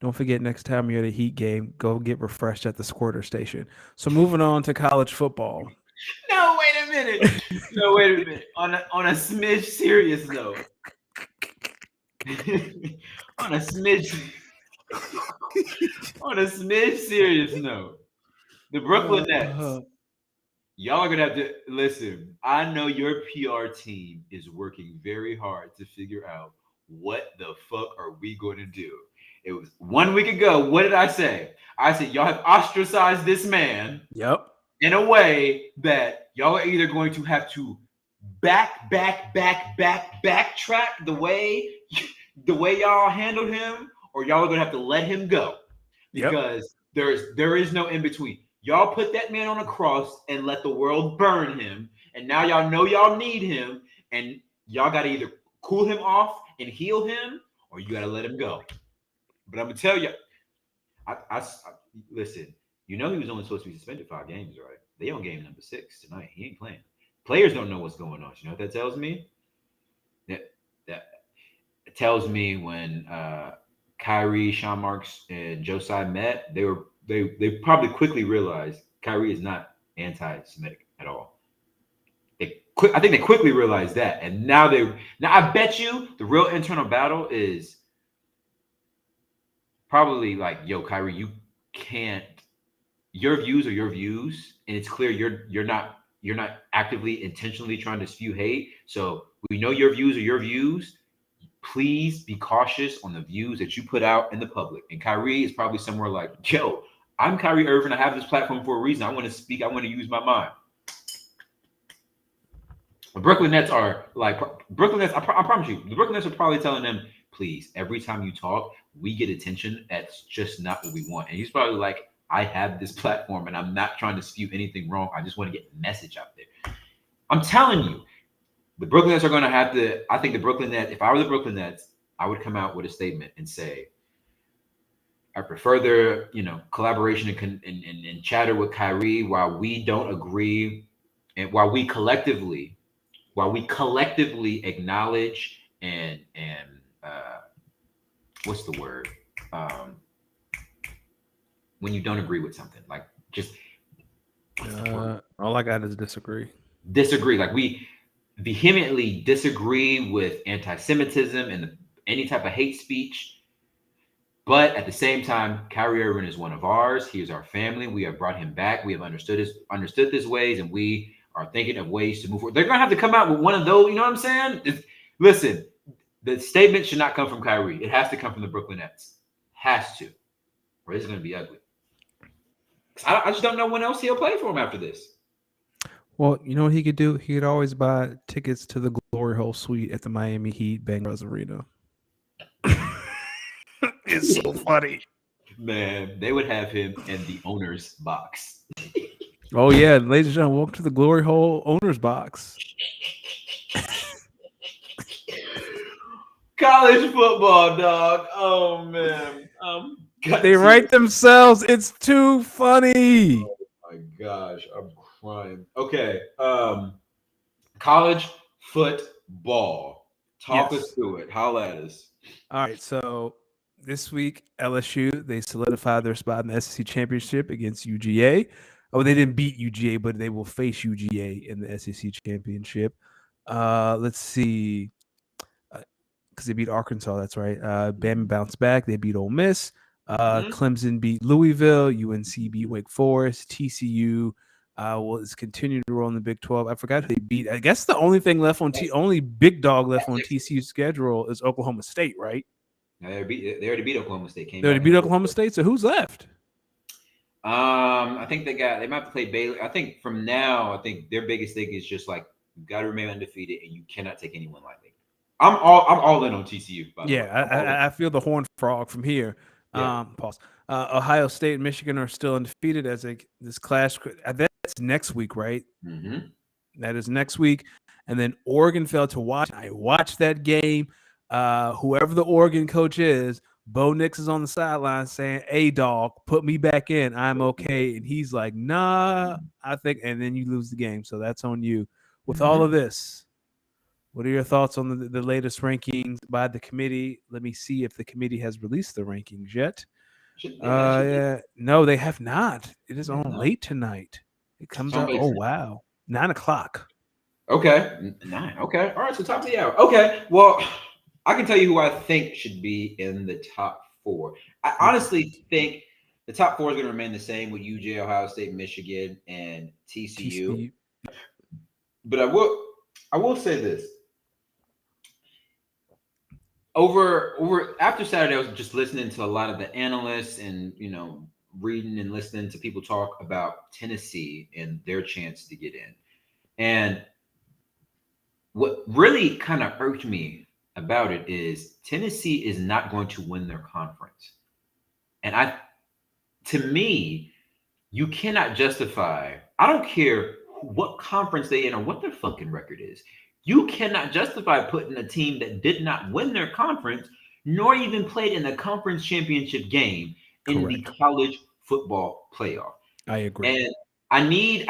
Don't forget next time you're at a Heat game, go get refreshed at the Squirter station. So moving on to college football. No, wait a minute. No, wait a minute. On a smidge serious note. on a smidge on a smidge serious note. The Brooklyn Nets. Y'all are gonna have to listen. I know your PR team is working very hard to figure out what the fuck are we going to do. It was 1 week ago. What did I say? I said y'all have ostracized this man Yep. in a way that y'all are either going to have to backtrack the way y'all handled him, or y'all are gonna have to let him go Yep. because there is no in between. Y'all put that man on a cross and let the world burn him, and now y'all know y'all need him, and y'all got to either cool him off and heal him, or you got to let him go. But I'm gonna tell you, I listen. You know he was only supposed to be suspended 5 games, right? They on game number 6 tonight. He ain't playing. Players don't know what's going on. You know what that tells me? That it tells me when Kyrie, Sean Marks, and Josiah met, they probably quickly realized Kyrie is not anti-Semitic at all. I think they quickly realized that, and now I bet you the real internal battle is probably like, yo, Kyrie, you can't. Your views are your views, and it's clear you're not actively intentionally trying to spew hate. So we know your views are your views. Please be cautious on the views that you put out in the public. And Kyrie is probably somewhere like, yo, I'm Kyrie Irving. I have this platform for a reason. I want to speak. I want to use my mind. The Brooklyn Nets are like, I promise you, the Brooklyn Nets are probably telling them, please, every time you talk, we get attention. That's just not what we want. And he's probably like, I have this platform and I'm not trying to spew anything wrong. I just want to get a message out there. I'm telling you, the Brooklyn Nets are going to have to. I think the Brooklyn Nets, if I were the Brooklyn Nets, I would come out with a statement and say, I prefer their, collaboration and chatter with Kyrie while we don't agree, and while we collectively acknowledge and what's the word? When you don't agree with something, like just all I got is disagree. Like we vehemently disagree with anti-Semitism and any type of hate speech. But at the same time, Kyrie Irving is one of ours. He is our family. We have brought him back. We have understood his ways, and we are thinking of ways to move forward. They're gonna have to come out with one of those. You know what I'm saying? Listen, the statement should not come from Kyrie. It has to come from the Brooklyn Nets. Has to, or it's gonna be ugly. I just don't know when else he'll play for him after this. Well, you know what he could do? He could always buy tickets to the Glory Hole Suite at the Miami Heat Bengals Arena. It's so funny. Man, they would have him in the owner's box. Oh yeah, ladies and gentlemen, welcome to the Glory Hole Owners Box. College football, dog. Oh man, got They to. write themselves. It's too funny. Oh my gosh, I'm crying. Okay, college football. Talk us Yes. through it. Holla at us. All right. So this week, LSU they solidified their spot in the SEC championship against UGA. Oh, they didn't beat UGA, but they will face UGA in the SEC championship. Let's see. Because they beat Arkansas. That's right. Bama bounced back. They beat Ole Miss. Mhm. Clemson beat Louisville. UNC beat Wake Forest. TCU was continuing to roll in the Big 12. I forgot who they beat. I guess the only thing left on only big dog left on TCU's schedule is Oklahoma State, right? They already beat Oklahoma State. Came They back already in beat the Oklahoma State. So who's left? I think they might have to play Baylor. I think from now, I think their biggest thing is just like you got to remain undefeated and you cannot take anyone lightly. I'm all in on TCU, by the way. Yeah, I'm all in. I feel the horn frog from here. Yeah. Pause. Ohio State and Michigan are still undefeated as this clash. That's next week, right? Mm-hmm. That is next week. And then Oregon fell to watch. I watched that game. Whoever the Oregon coach is, Bo Nix is on the sideline saying, "Hey, dog, put me back in. I'm okay." And he's like, "Nah, I think." And then you lose the game. So that's on you. With all Mm-hmm. of this, what are your thoughts on the latest rankings by the committee? Let me see if the committee has released the rankings yet. Should be. Yeah, no, they have not. It is Yeah, on no. late tonight. It comes out. Somebody. Oh wow, 9 o'clock. Okay. Nine. Okay. All right. So top of the hour. Okay. Well, I can tell you who I think should be in the top four. I Okay. honestly think the top four is going to remain the same with UJ, Ohio State, Michigan, and TCU. TCU. But I will say this. Over after Saturday, I was just listening to a lot of the analysts and reading and listening to people talk about Tennessee and their chance to get in. And what really kind of irked me about it is Tennessee is not going to win their conference. And to me, you cannot justify, I don't care what conference they in or what their fucking record is. You cannot justify putting a team that did not win their conference nor even played in the conference championship game in the Correct. college football playoff. I agree. And I need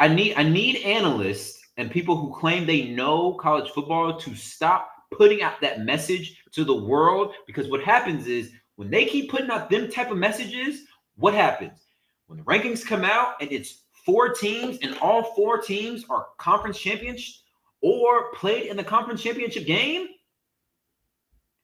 analysts and people who claim they know college football to stop putting out that message to the world, because what happens is when they keep putting out them type of messages, what happens? When the rankings come out and it's four teams and all four teams are conference champions or played in the conference championship game,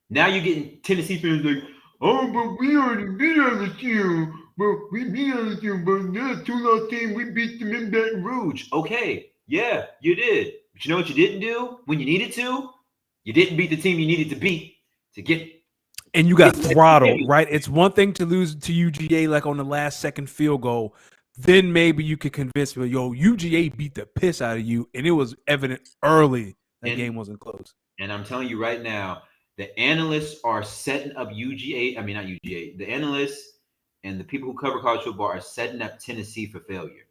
now you're getting Tennessee fans like, oh, but we already beat LSU. But we beat LSU, but that two-loss team, we beat them in Baton Rouge. Okay, yeah, you did. But you know what you didn't do when you needed to? You didn't beat the team you needed to beat to And you get got to the throttled, championship. right? It's one thing to lose to UGA like on the last second field goal. Then maybe you could convince me, yo, UGA beat the piss out of you. And it was evident early that And game wasn't close. and I'm telling you right now, the analysts are setting up UGA. I mean, not UGA. The analysts and the people who cover college football are setting up Tennessee for failure.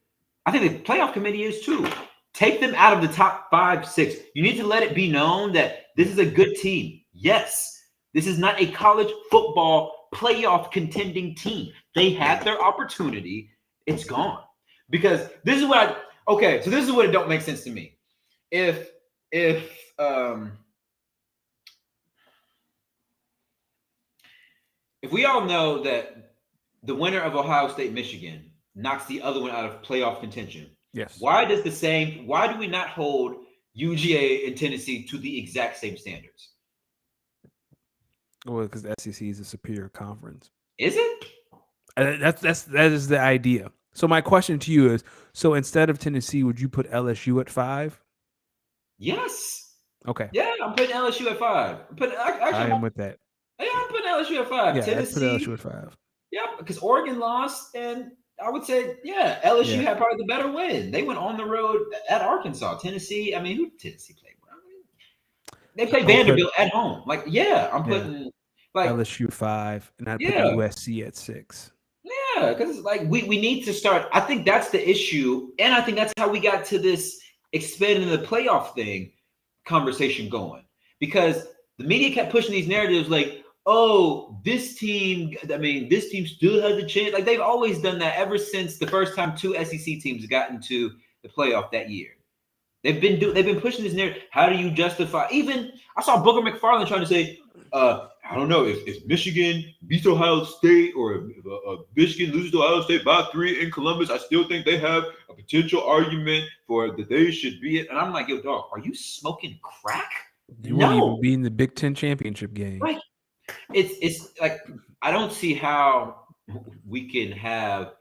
I think the playoff committee is too. Take them out of the top 5, 6. You need to let it be known that this is a good team. Yes, this is not a college football playoff contending team. They had their opportunity. It's gone. Because this is what okay, so this is what it don't make sense to me. If if we all know that the winner of Ohio State Michigan knocks the other one out of playoff contention, Yes. why do we not hold UGA and Tennessee to the exact same standards? Well, because the SEC is a superior conference. Is it? That is the idea. So my question to you is: so instead of Tennessee, would you put LSU at 5? Yes. Okay, Yeah, I'm putting LSU at 5. I am with that. I'm putting LSU at 5. Yeah, I'd put LSU Tennessee, at 5. yeah, because Oregon lost, and I would say, yeah, LSU Yeah. had probably the better win. They went on the road at Arkansas, Tennessee. I mean, who did Tennessee play? I mean, they play I would put Vanderbilt at home. Like, yeah, I'm yeah putting like, LSU 5, and I'd put yeah, USC at 6. yeah, because like we need to start. I think that's the issue, and I think that's how we got to this expanding the playoff thing conversation going because the media kept pushing these narratives like, oh, this team. I mean, this team still has a chance. Like they've always done that ever since the first time two SEC teams got into the playoff that year. They've been pushing this narrative. How do you justify? Even I saw Booker McFarland trying to say, I don't know if Michigan beats Ohio State or if Michigan loses to Ohio State by 3 in Columbus, I still think they have a potential argument for that they should be it. And I'm like, yo, dog, are you smoking crack? You won't even No, be in the Big Ten championship game. right? It's like I don't see how we can have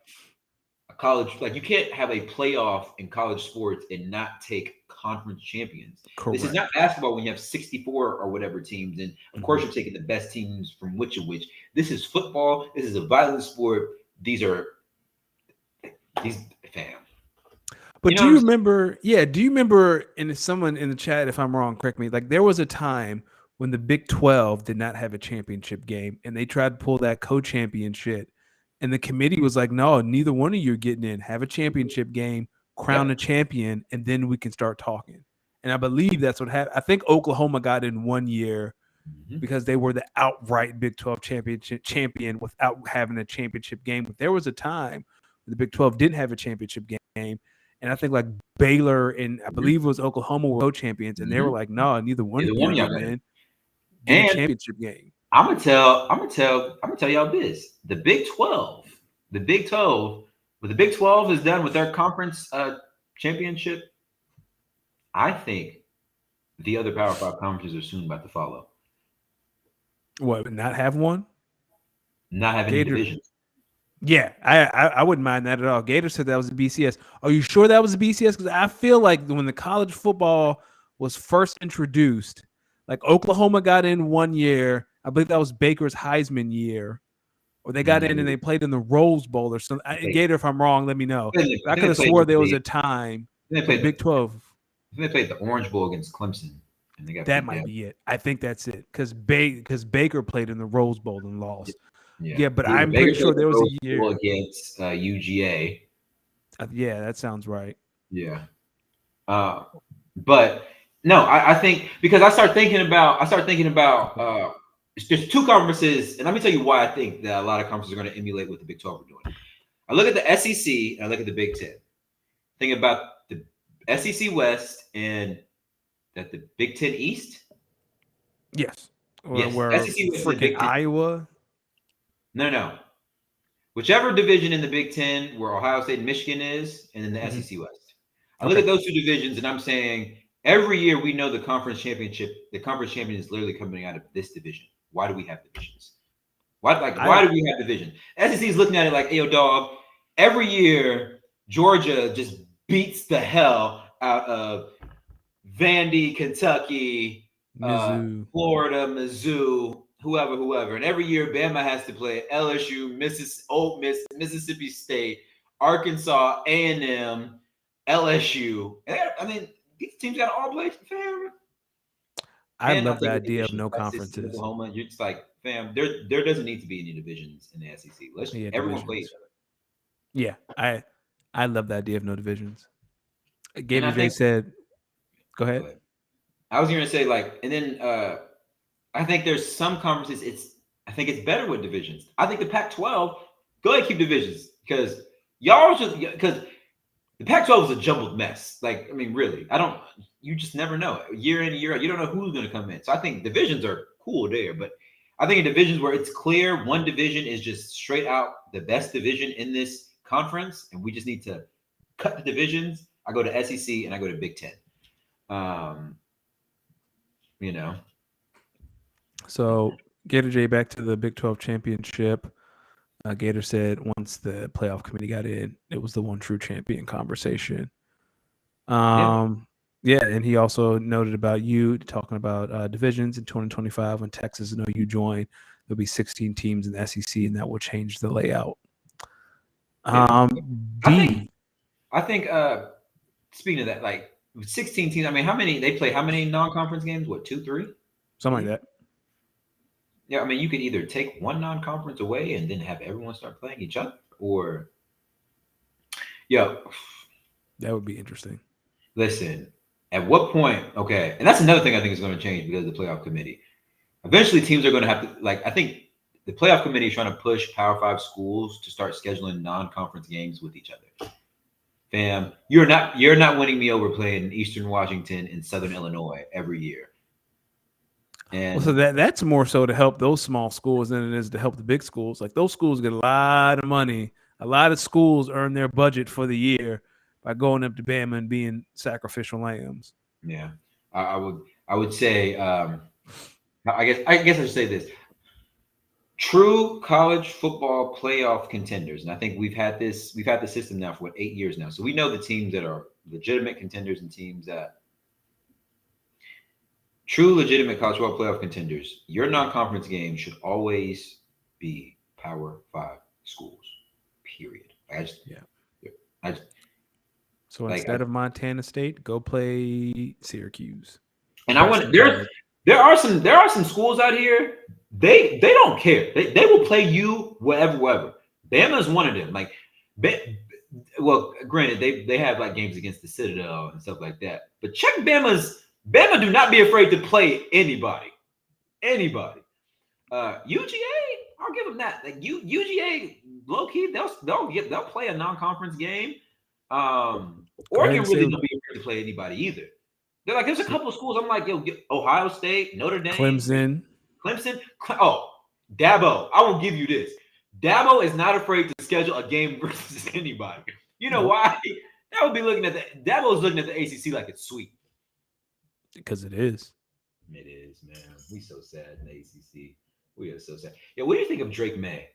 college, like you can't have a playoff in college sports and not take conference champions. Correct. This is not basketball when you have 64 or whatever teams, and of course you're taking the best teams from which of which. This is football. This is a violent sport. These fam. But You know do what you I'm remember? Yeah, do you remember? And someone in the chat, if I'm wrong, correct me. Like there was a time when the Big 12 did not have a championship game, and they tried to pull that co-championship, and the committee was like, "No, neither one of you are getting in. Have a championship game, crown a champion, and then we can start talking." And I believe that's what happened. I think Oklahoma got in one year saying? because they were the outright Big 12 championship champion without having a championship game. But there was a time when the Big 12 didn't have a championship game. And I think like Baylor and I believe it was Oklahoma were co-champions, and they were like, "No, neither one of you are getting in. Give me a And championship game." I'm gonna tell y'all this: the Big 12, the Big 12, what the Big 12 is done with their conference championship. I think the other Power Five conferences are soon about to follow. What? Not have one? Not having any Gator. divisions. Yeah, I wouldn't mind that at all. Gator said that was the BCS. Are you sure that was the BCS? Because I feel like when the college football was first introduced, like Oklahoma got in one year. I believe that was Baker's Heisman year, or they got in and they played in the Rose Bowl or something. Gator, if I'm wrong, let me know. I could have swore there was a time They for played Big 12. They played the Orange Bowl against Clemson, and they got That beat might down. be it. I think that's it because Baker played in the Rose Bowl and lost. Yeah, but Baker I'm pretty played sure the there was Rose a year Bowl against UGA. Yeah, that sounds right. Yeah, but no, I think because I start thinking about there's two conferences, and let me tell you why I think that a lot of conferences are going to emulate what the Big 12 are doing. I look at the SEC and I look at the Big 10. Think about the SEC West and that the Big 10 East. Yes. Yes, Where SEC West freaking Iowa. No. Whichever division in the Big 10 where Ohio State and Michigan is, and then the SEC West. I look at those two divisions and I'm saying every year we know the conference champion is literally coming out of this division. Why do we have divisions? Why do we have division? SEC is looking at it like, hey, yo, dog, every year Georgia just beats the hell out of Vandy, Kentucky, Mizzou. Florida, Mizzou, whoever. And every year Bama has to play LSU, Ole Miss, Mississippi State, Arkansas, A&M, LSU. I mean, these teams got to all play, fam. I love the idea of no conferences. Oklahoma, you're just like, fam, there doesn't need to be any divisions in the SEC. Let's everyone play each other. Yeah, I love the idea of no divisions. Gator J said, "Go ahead." I was going to say and then I think there's some conferences. I think it's better with divisions. I think the Pac-12 go ahead keep divisions because because the Pac-12 is a jumbled mess. Like I mean, really, you just never know. Year in year out, you don't know who's going to come in. So I think divisions are cool there, but I think in divisions where it's clear one division is just straight out the best division in this conference, and we just need to cut the divisions. I go to SEC and I go to Big 10. So Gator J back to the Big 12 championship. Gator said once the playoff committee got in, it was the one true champion conversation. Yeah, and he also noted about you talking about divisions in 2025 when Texas and OU join. There'll be 16 teams in the SEC, and that will change the layout. Yeah. I think D, I think speaking of that, like 16 teams, I mean, how many they play how many non-conference games? What, two, three a something like year? that. Yeah, I mean, you could either take one non-conference away and then have everyone start playing each other, or yo, That would be interesting. listen, at what point, okay, and that's another thing I think is going to change because of the playoff committee. Eventually, teams are going to have to, like, I think the playoff committee is trying to push Power Five schools to start scheduling non-conference games with each other. Fam, you're not winning me over playing Eastern Washington and Southern Illinois every year. Well, so And that's more so to help those small schools than it is to help the big schools. Like those schools get a lot of money. A lot of schools earn their budget for the year by going up to Bama and being sacrificial lambs. yeah, I would say I guess I should say this. True college football playoff contenders, and I think we've had the system now for what 8 years now. So we know the teams that are legitimate contenders and teams that true legitimate college football playoff contenders. Your non-conference game should always be Power Five schools. Period. Yeah. I just So like instead of Montana State, go play Syracuse. and I want Boston there's College. there are some schools out here. They don't care. They will play you wherever. Bama is one of them. Like, well, granted they have like games against the Citadel and stuff like that. But check Bama do not be afraid to play anybody. Anybody. UGA, I'll give them that. Like UGA, low key, they'll play a non-conference game. Go ahead Oregon and really say don't be afraid to play anybody either. They're like, there's a couple of schools. I'm like, yo, Ohio State, Notre Dame, Clemson. Clemson. Oh, Dabo. I will give you this. Dabo is not afraid to schedule a game versus anybody. You know Nope. why? That would be looking at Dabo is looking at the ACC like it's sweet. Because it is. It is, man. We so sad in the ACC. We are so sad. Yeah, what do you think of Drake May,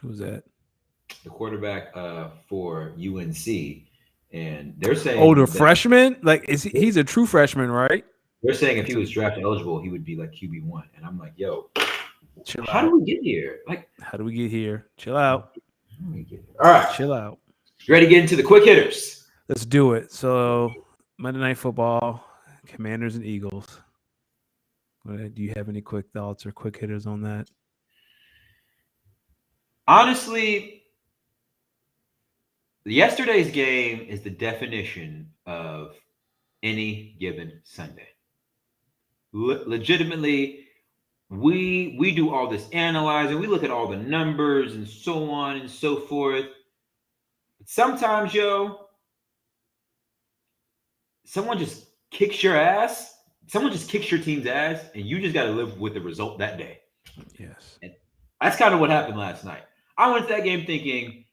Who's that? the quarterback for UNC? And they're Oh, the saying that freshman? Like, he's a true freshman, right? they're saying if he was draft eligible, he would be like QB1. And I'm like, yo, Chill how out. do we get here? Like, How do we get here? Chill out. how do we get here? All right, Chill out. you ready to get into the quick hitters? Let's do it. So, Monday Night Football, Commanders and Eagles. Do you have any quick thoughts or quick hitters on that? Honestly, yesterday's game is the definition of any given Sunday. Legitimately, we do all this analyzing, we look at all the numbers and so on and so forth. But sometimes, yo, someone just kicks your ass. Someone just kicks your team's ass, and you just got to live with the result that day. Yes. And that's kind of what happened last night. I went to that game thinking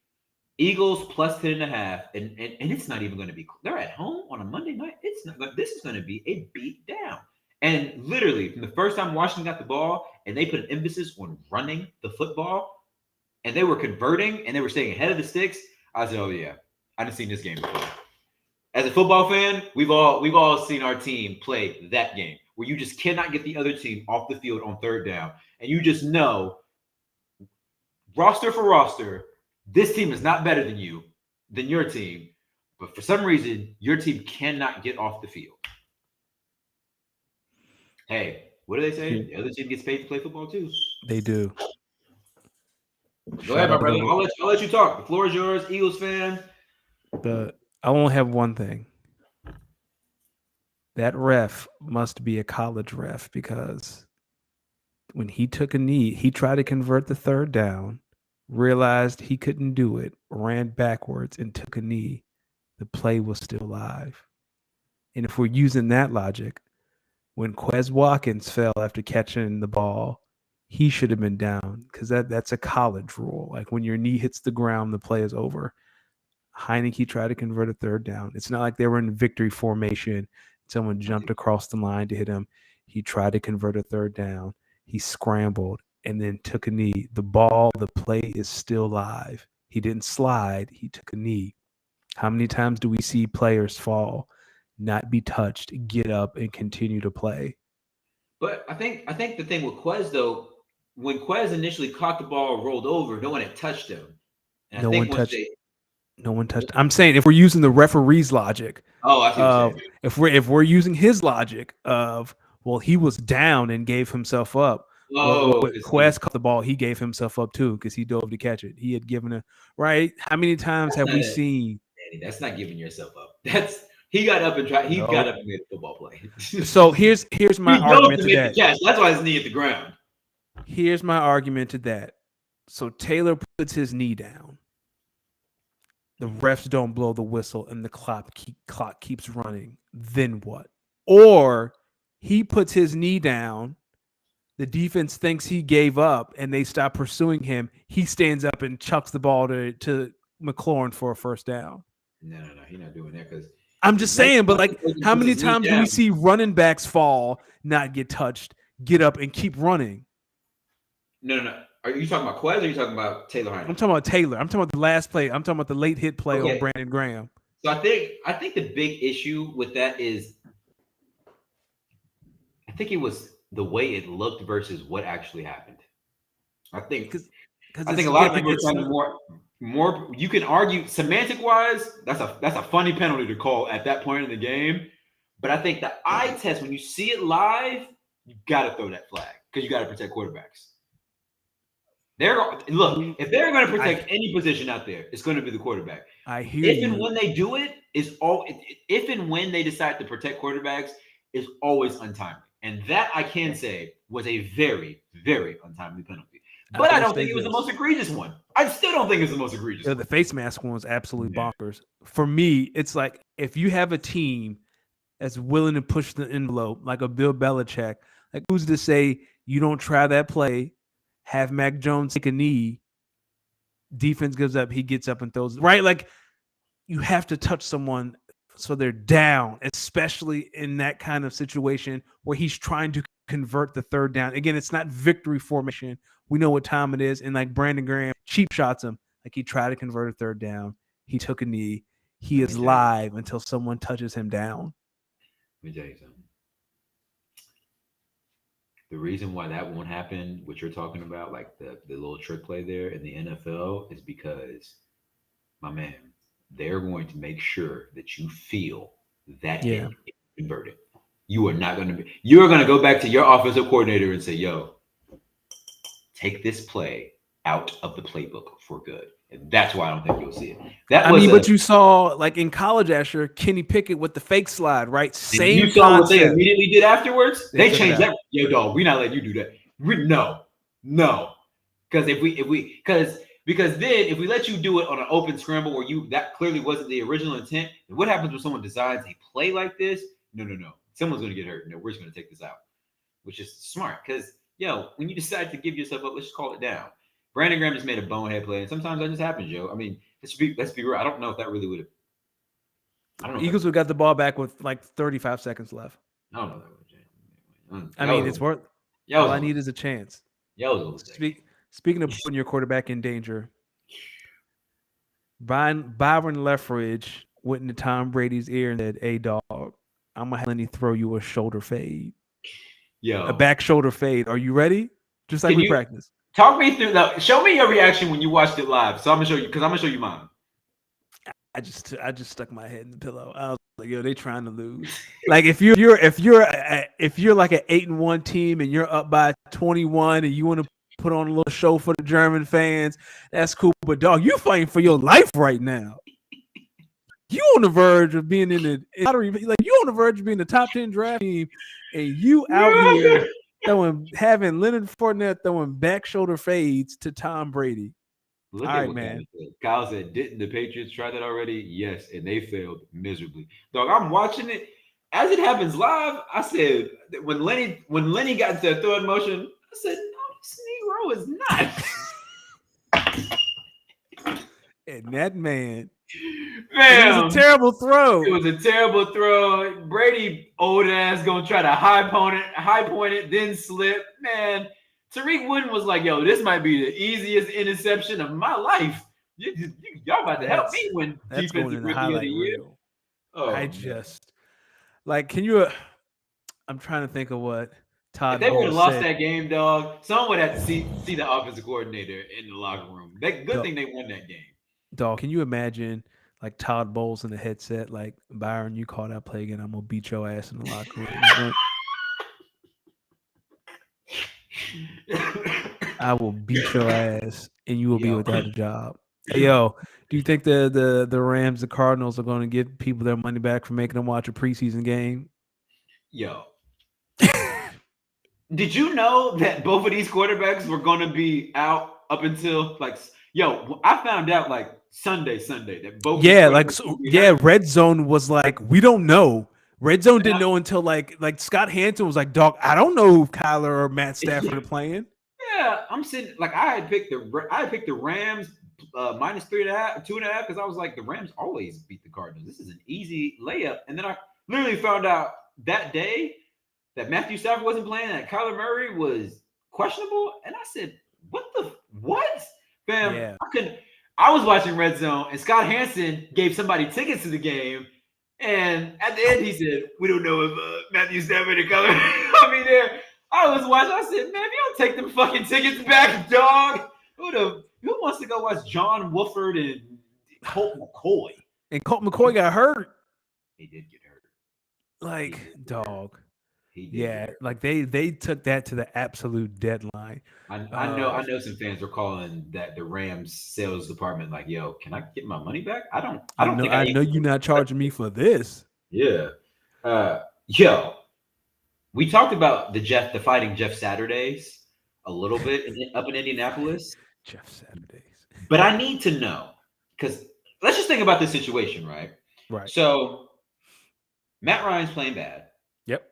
Eagles plus 10.5, and it's not even going to be. They're at home on a Monday night. It's not. This is going to be a beat down. And literally, from the first time Washington got the ball, and they put an emphasis on running the football, and they were converting, and they were staying ahead of the sticks. I said, "Oh yeah, I didn't see this game before." As a football fan, we've all seen our team play that game where you just cannot get the other team off the field on third down, and you just know, roster for roster, this team is not better than your team, but for some reason, your team cannot get off the field. Hey, what do they say? The other team gets paid to play football too. They do. Go ahead, my brother. I'll let you talk. The floor is yours, Eagles fan. I only have one thing. That ref must be a college ref because when he took a knee, he tried to convert the third down, realized he couldn't do it, ran backwards and took a knee. The play was still live. And if we're using that logic, when Quez Watkins fell after catching the ball, he should have been down because that's a college rule. Like when your knee hits the ground, the play is over. Heineke tried to convert a third down. It's not like they were in victory formation. Someone jumped across the line to hit him. He tried to convert a third down. He scrambled and then took a knee. The play is still live. He didn't slide. He took a knee. How many times do we see players fall, not be touched, get up, and continue to play? But I think the thing with Quez though, when Quez initially caught the ball, rolled over, no one had touched him. And I No one think once touched. they, No one touched. I'm saying if we're using the referee's logic oh, I see what you're of saying. if we're using his logic of well he was down and gave himself up. Well, Oh, because he was. Quest caught the ball, he gave himself up too because he dove to catch it. He had given a right. How many times That's have not we a, seen? Danny, that's not giving yourself up. That's he got up and tried. He got No. up and made a football play. So here's my He dove argument to to make the that. catch. That's why his knee hit the ground. Here's my argument to that. So Taylor puts his knee down. The refs don't blow the whistle and the clock keeps running. Then what? Or he puts his knee down. The defense thinks he gave up and they stop pursuing him. He stands up and chucks the ball to McLaurin for a first down. No. He's not doing that because I'm just once saying, but once like, the person how puts many his knee times do we down, see running backs fall, not get touched, get up and keep running? no. Are you talking about Quez or are you talking about Taylor I'm Heineke? talking about Taylor. I'm talking about the last play. I'm talking about the late hit play on Okay, Brandon Graham. so I think the big issue with that is I think it was the way it looked versus what actually happened. I think Because I it's think a lot again of like people are it's trying to more. You can argue semantic wise. That's a funny penalty to call at that point in the game. But I think the eye test when you see it live, you got to throw that flag because you got to protect quarterbacks. Look, who if they're going to I protect any position out there, it's going to be the quarterback. I hear If and you. when they do it, is all. If and when they decide to protect quarterbacks, is always untimely, and that I can say was a very, very untimely penalty. I But I will don't say think it was the this. most egregious one. I still don't think it's the most egregious The one. face mask one was absolutely Yeah. bonkers. For me, it's like if you have a team that's willing to push the envelope, like a Bill Belichick, like who's to say you don't try that play, have Mac Jones take a knee, defense gives up, he gets up and throws right? Like you have to touch someone so they're down, especially in that kind of situation where he's trying to convert the third down. Again, it's not victory formation. We know what time it is. And like Brandon Graham cheap shots him. Like he tried to convert a third down. He took a knee. He Let is me tell you. live until someone touches him down. Let me tell you something. The reason why that won't happen, what you're talking about, like the little trick play there in the NFL, is because my man, they're going to make sure that you feel that Yeah. hit converted. You are not going to be. You are going to go back to your offensive coordinator and say, "Yo, take this play out of the playbook for good." And that's why I don't think you'll see it. That I was mean, a. but you saw like in college, Asher, Kenny Pickett with the fake slide, right? And you Same saw what they concept. immediately did afterwards. They They took it changed out. that. Yo, dog, we not letting you do that. No. Because because then if we let you do it on an open scramble where you that clearly wasn't the original intent, then what happens when someone decides a play like this? No. Someone's gonna get hurt. No, we're just gonna take this out, which is smart. Because when you decide to give yourself up, let's just call it down. Brandon Graham just made a bonehead play, and sometimes that just happens, Joe. I mean, let's be real. I don't know if that really would have. I don't know if that. Eagles would got the ball back with like 35 seconds left. I don't know if that would have. I mean, it's worth Y'all all was I gonna need lose. is a chance. Y'all was gonna lose that game. Speaking of putting your quarterback in danger, Byron Leftwich went into Tom Brady's ear and said, "Hey, dog, I'm gonna have Lenny throw you a shoulder fade, a Yo, back shoulder fade. Are you ready? Just like can we you practice." talk me through that? Show me your reaction when you watched it live. So I'm gonna show you because I'm gonna show you mine. I just stuck my head in the pillow. I was like, "Yo, they trying to lose." Like if you're like an 8-1 team and you're up by 21 and you want to put on a little show for the German fans, that's cool. But dog, you fighting for your life right now. You on the verge of being in the lottery, like you on the verge of being the top 10 draft team, and you out here having Leonard Fournette throwing back shoulder fades to Tom Brady. Look All at right, what Kyle man. said. Kyle said, "Didn't the Patriots try that already?" Yes, and they failed miserably. Dog, I'm watching it as it happens live. I said when Lenny got into the third motion, I said, "No, this Negro is not." And that man, and it was a Man, terrible it throw. was a terrible throw. Brady, old ass, gonna try to high point it, then slip. Man, Tariq Wooden was like, "Yo, this might be the easiest interception of my life. Y'all about to help That's me win that's going defensive in the rookie of the highlight year." reel. I Oh man, just like, can you? I'm trying to think of what if Todd they would have Bowles lost said. that game, dog, someone would have to see the offensive coordinator in the locker room. That good The thing they won that game. Dog, can you imagine like Todd Bowles in the headset, like Byron, you call that play again, I'm gonna beat your ass in the locker room. I will beat your ass and you will be Yo, without a job. Hey yo, do you think the Rams, the Cardinals are gonna give people their money back for making them watch a preseason game? yo. Did you know that both of these quarterbacks were going to be out up until like, yo, I found out like Sunday that both these Yeah, like quarterbacks so, would be yeah, hurt. Red Zone was like, we don't know. Red Zone And didn't know until like Scott Hanson was like, dog, I don't know if Kyler or Matt Stafford are playing. yeah, I'm sitting like I had picked the Rams minus 3.5, 2.5 because I was like the Rams always beat the Cardinals. This is an easy layup, and then I literally found out that day that Matthew Stafford wasn't playing, that Kyler Murray was questionable, and I said, "What the what, fam?" Yeah. I couldn't. I was watching Red Zone, and Scott Hansen gave somebody tickets to the game, and at the end he said, "We don't know if Matthew Stafford and Kyler will be there." I was watching. I said, "Man, if you don't take them fucking tickets back, dog, who wants to go watch John Wolford and Colt McCoy?" And Colt McCoy got hurt. He did get hurt. He Like, did get hurt. dog. He did get Yeah, hurt. like they took that to the absolute deadline. I know some fans were calling that the Rams sales department like, yo, can I get my money back? I don't think I I know even you're not charging me for this. yeah. Yo, we talked about the fighting Jeff Saturdays a little bit up in Indianapolis, Jeff Saturdays. but I need to know because let's just think about this situation, right? Right. So Matt Ryan's playing bad. Yep.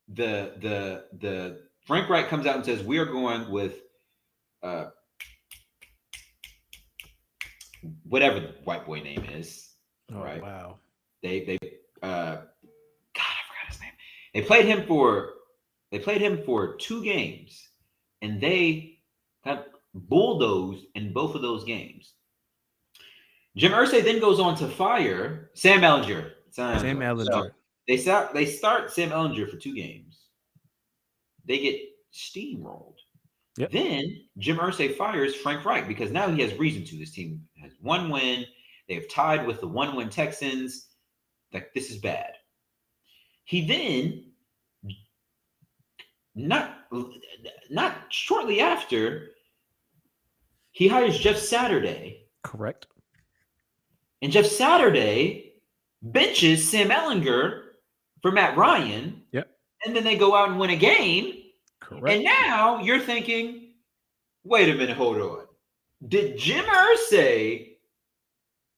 The Frank Reich comes out and says we are going with uh, whatever the white boy name is, Oh right? wow. They God, I forgot his name. They played him for 2 games, and they got bulldozed in both of those games. Jim Irsay then goes on to fire Sam Ellinger. Sam So Ellinger. they start Sam Ellinger for 2 games. They get steamrolled. Yep. Then Jim Irsay fires Frank Reich because now he has reason to. This team has 1 win. They have tied with the 1-win Texans. Like this is bad. He then not not shortly after he hires Jeff Saturday, Correct. and Jeff Saturday benches Sam Ellinger for Matt Ryan, Yep. and then they go out and win a game. Correct. And now you're thinking, wait a minute, hold on. Did Jim Irsay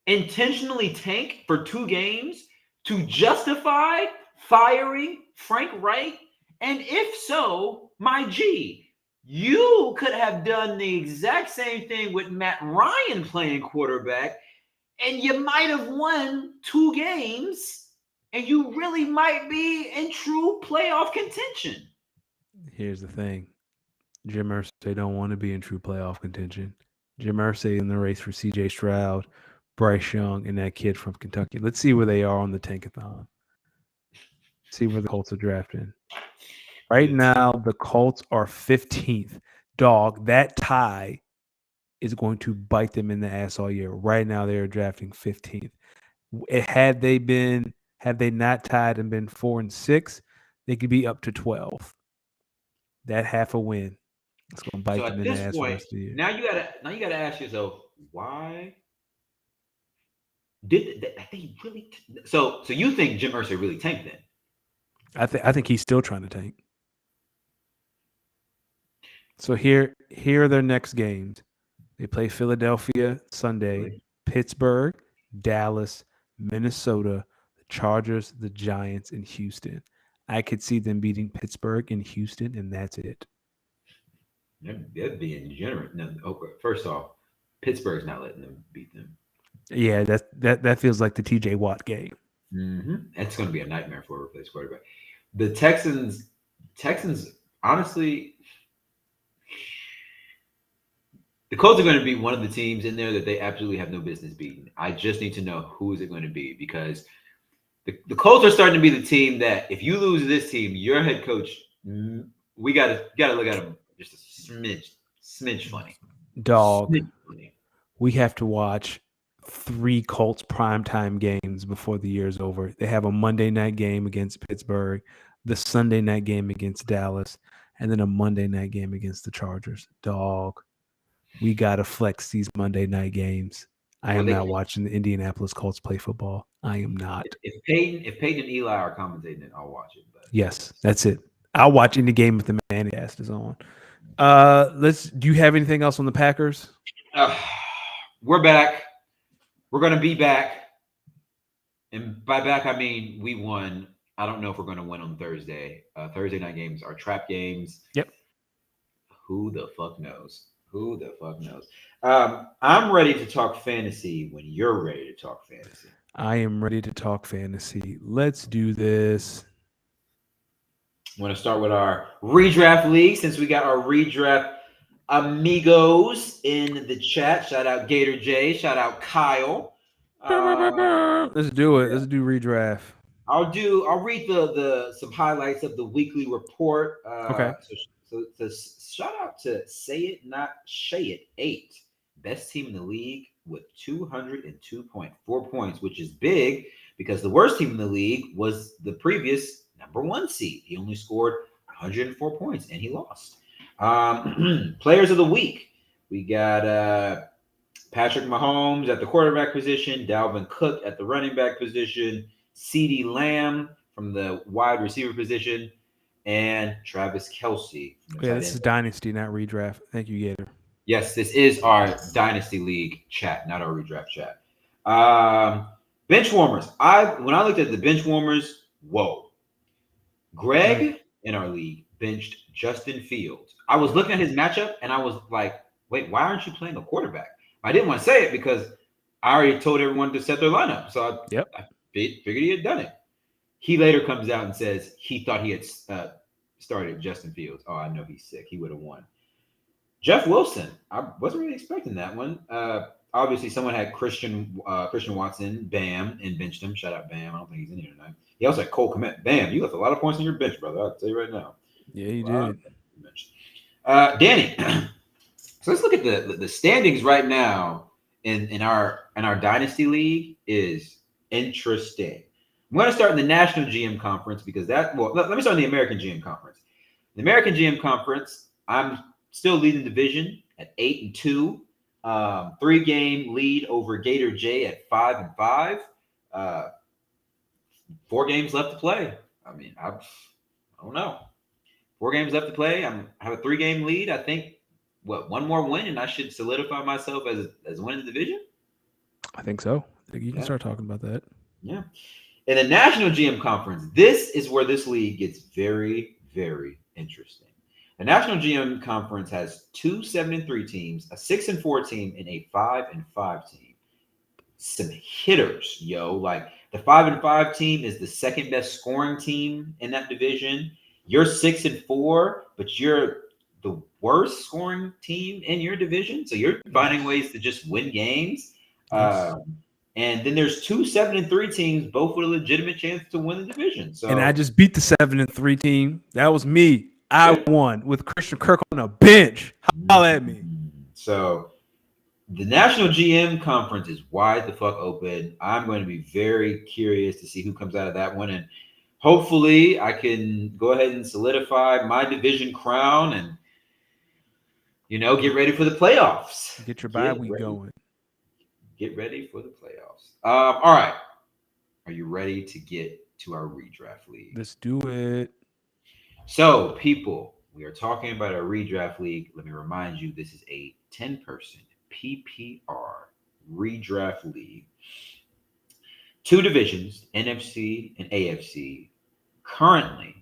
intentionally tank for 2 games to justify firing Frank Reich? And if so, my G, you could have done the exact same thing with Matt Ryan playing quarterback, and you might have won 2 games, and you really might be in true playoff contention. Here's the thing. Jim Irsay don't want to be in true playoff contention. Jim Irsay in the race for CJ Stroud, Bryce Young, and that kid from Kentucky. Let's see where they are on the tankathon. See where the Colts are drafting. Right now, the Colts are 15th. Dog, that tie is going to bite them in the ass all year. Right now, they are drafting 15th. Had they not tied and been 4-6, they could be up to 12. That half a win, it's going to So bite them at in the this ass the point, rest of the year. now you gotta ask yourself, why did they really? So you think Jim Irsay really tanked then? I think he's still trying to tank. So here are their next games. They play Philadelphia Sunday, Really? Pittsburgh, Dallas, Minnesota, the Chargers, the Giants, and Houston. I could see them beating Pittsburgh and Houston, and that's it. They're being generous. No, okay, first off, Pittsburgh's not letting them beat them. Yeah, that feels like the TJ Watt game. That's going to be a nightmare for a replaced quarterback. The Texans, honestly, the Colts are going to be one of the teams in there that they absolutely have no business beating. I just need to know who is it going to be because the Colts are starting to be the team that if you lose this team, your head coach, we gotta look at him just a smidge funny. Dog, Smidge funny. we have to watch 3 Colts primetime games before the year is over. They have a Monday night game against Pittsburgh, the Sunday night game against Dallas, and then a Monday night game against the Chargers. Dog, we got to flex these Monday night games. I Well, am they not watching the Indianapolis Colts play football. I am not. if Peyton and Eli are commentating it, I'll watch it. But Yes, that's it. I'll watch any game if the Mancast is on. Do you have anything else on the Packers? uh, we're back. We're gonna be back, and by back I mean we won. I don't know if we're gonna win on Thursday. Thursday night games are trap games. Yep. Who the fuck knows? Who the fuck knows? I'm ready to talk fantasy when you're ready to talk fantasy. I am ready to talk fantasy. Let's do this. I want to start with our redraft league since we got our redraft amigos in the chat. Shout out Gator J. Shout out Kyle. Let's do it. Let's do redraft. I'll read the some highlights of the weekly report. Okay. So shout out to Say It Not Shay It 8, best team in the league with 202.4 points, which is big because the worst team in the league was the previous number 1 seed. He only scored 104 points and he lost. Players of the week, we got Patrick Mahomes at the quarterback position, Dalvin Cook at the running back position, CeeDee Lamb from the wide receiver position, and Travis Kelce. Yeah, this is Dynasty, not redraft. Thank you, Gator. Yes, this is our Dynasty League chat, not our redraft chat. Bench warmers. When I looked at the bench warmers, whoa. Greg in our league benched Justin Fields. I was looking at his matchup and I was like, wait, why aren't you playing a quarterback? I didn't want to say it because I already told everyone to set their lineup. So I figured he had done it. He later comes out and says he thought he had started Justin Fields. Oh, I know he's sick. He would have won. Jeff Wilson. I wasn't really expecting that one. Obviously, someone had Christian Watson, Bam, and benched him. Shout out Bam. I don't think he's in here tonight. He also had Cole Kmet. Bam, you left a lot of points on your bench, brother. I'll tell you right now. Yeah, you did. Danny. So let's look at the standings right now in our Dynasty League is interesting. I'm going to start in the National GM Conference because let me start in the American GM Conference. The American GM Conference, I'm still leading the division at 8-2, 3-game lead over Gator J at 5-5. 4 games left to play. I mean, I don't know. 4 games left to play. I have a 3-game lead. I think one more win and I should solidify myself as winning the division. I think so. I think you can start talking about that. Yeah. In the National GM Conference, this is where this league gets very, very interesting. The National GM Conference has 2 7-3 teams, a 6-4 team, and a 5-5 team. Some hitters, yo. Like the 5-5 team is the second best scoring team in that division. You're 6-4, but you're the worst scoring team in your division. So you're finding ways to just win games. And then there's 2 7-3 teams, both with a legitimate chance to win the division. So, and I just beat the 7-3 team. That was me. I won with Christian Kirk on a bench. Holla at me. So the National GM Conference is wide the fuck open. I'm going to be very curious to see who comes out of that one. And hopefully I can go ahead and solidify my division crown and, get ready for the playoffs. Get your bye week going. Get ready for the playoffs. All right. Are you ready to get to our redraft league? Let's do it. So, people, we are talking about our redraft league. Let me remind you, this is a 10-person PPR redraft league. 2 divisions, NFC and AFC. Currently,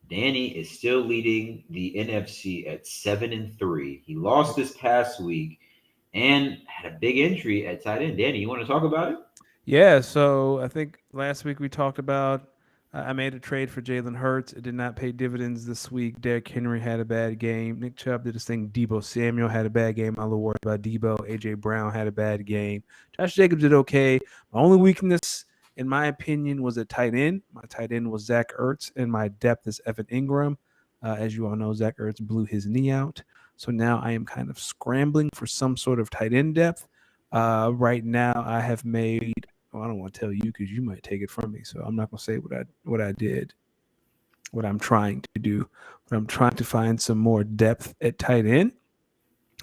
Danny is still leading the NFC at 7-3. He lost this past week and had a big injury at tight end. Danny, you want to talk about it? Yeah, so I think last week we talked about I made a trade for Jalen Hurts. It did not pay dividends this week. Derrick Henry had a bad game. Nick Chubb did his thing. Debo Samuel had a bad game. I'm a little worried about Debo. A.J. Brown had a bad game. Josh Jacobs did okay. My only weakness, in my opinion, was at tight end. My tight end was Zach Ertz, and my depth is Evan Ingram. As you all know, Zach Ertz blew his knee out. So now I am kind of scrambling for some sort of tight end depth. Right now, I have made. Well, I don't want to tell you because you might take it from me, so I'm not gonna say what I did. What I'm trying to do. But I'm trying to find some more depth at tight end.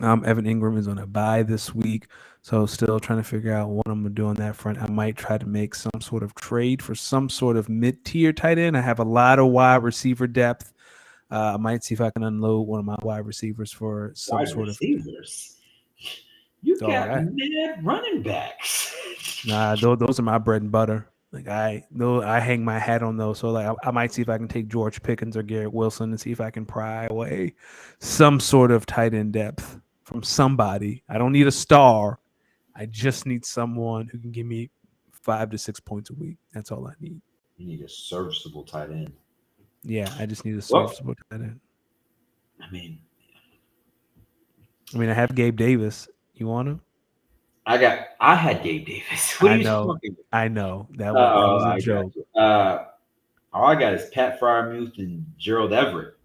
Evan Ingram is on a bye this week, so still trying to figure out what I'm gonna do on that front. I might try to make some sort of trade for some sort of mid-tier tight end. I have a lot of wide receiver depth. I might see if I can unload one of my wide receivers for some Wide sort of receivers. You dog. got mad running backs. Nah, those are my bread and butter. Like I hang my hat on those. So like I might see if I can take George Pickens or Garrett Wilson and see if I can pry away some sort of tight end depth from somebody. I don't need a star. I just need someone who can give me 5 to 6 points a week. That's all I need. You need a serviceable tight end. Yeah, I just need a Well, serviceable tight end. I mean, I mean, I have Gabe Davis. You want him? I had Gabe Davis. What are I you know. talking I know. That about? was a I got joke. you. All I got is Pat Fryermuth and Gerald Everett.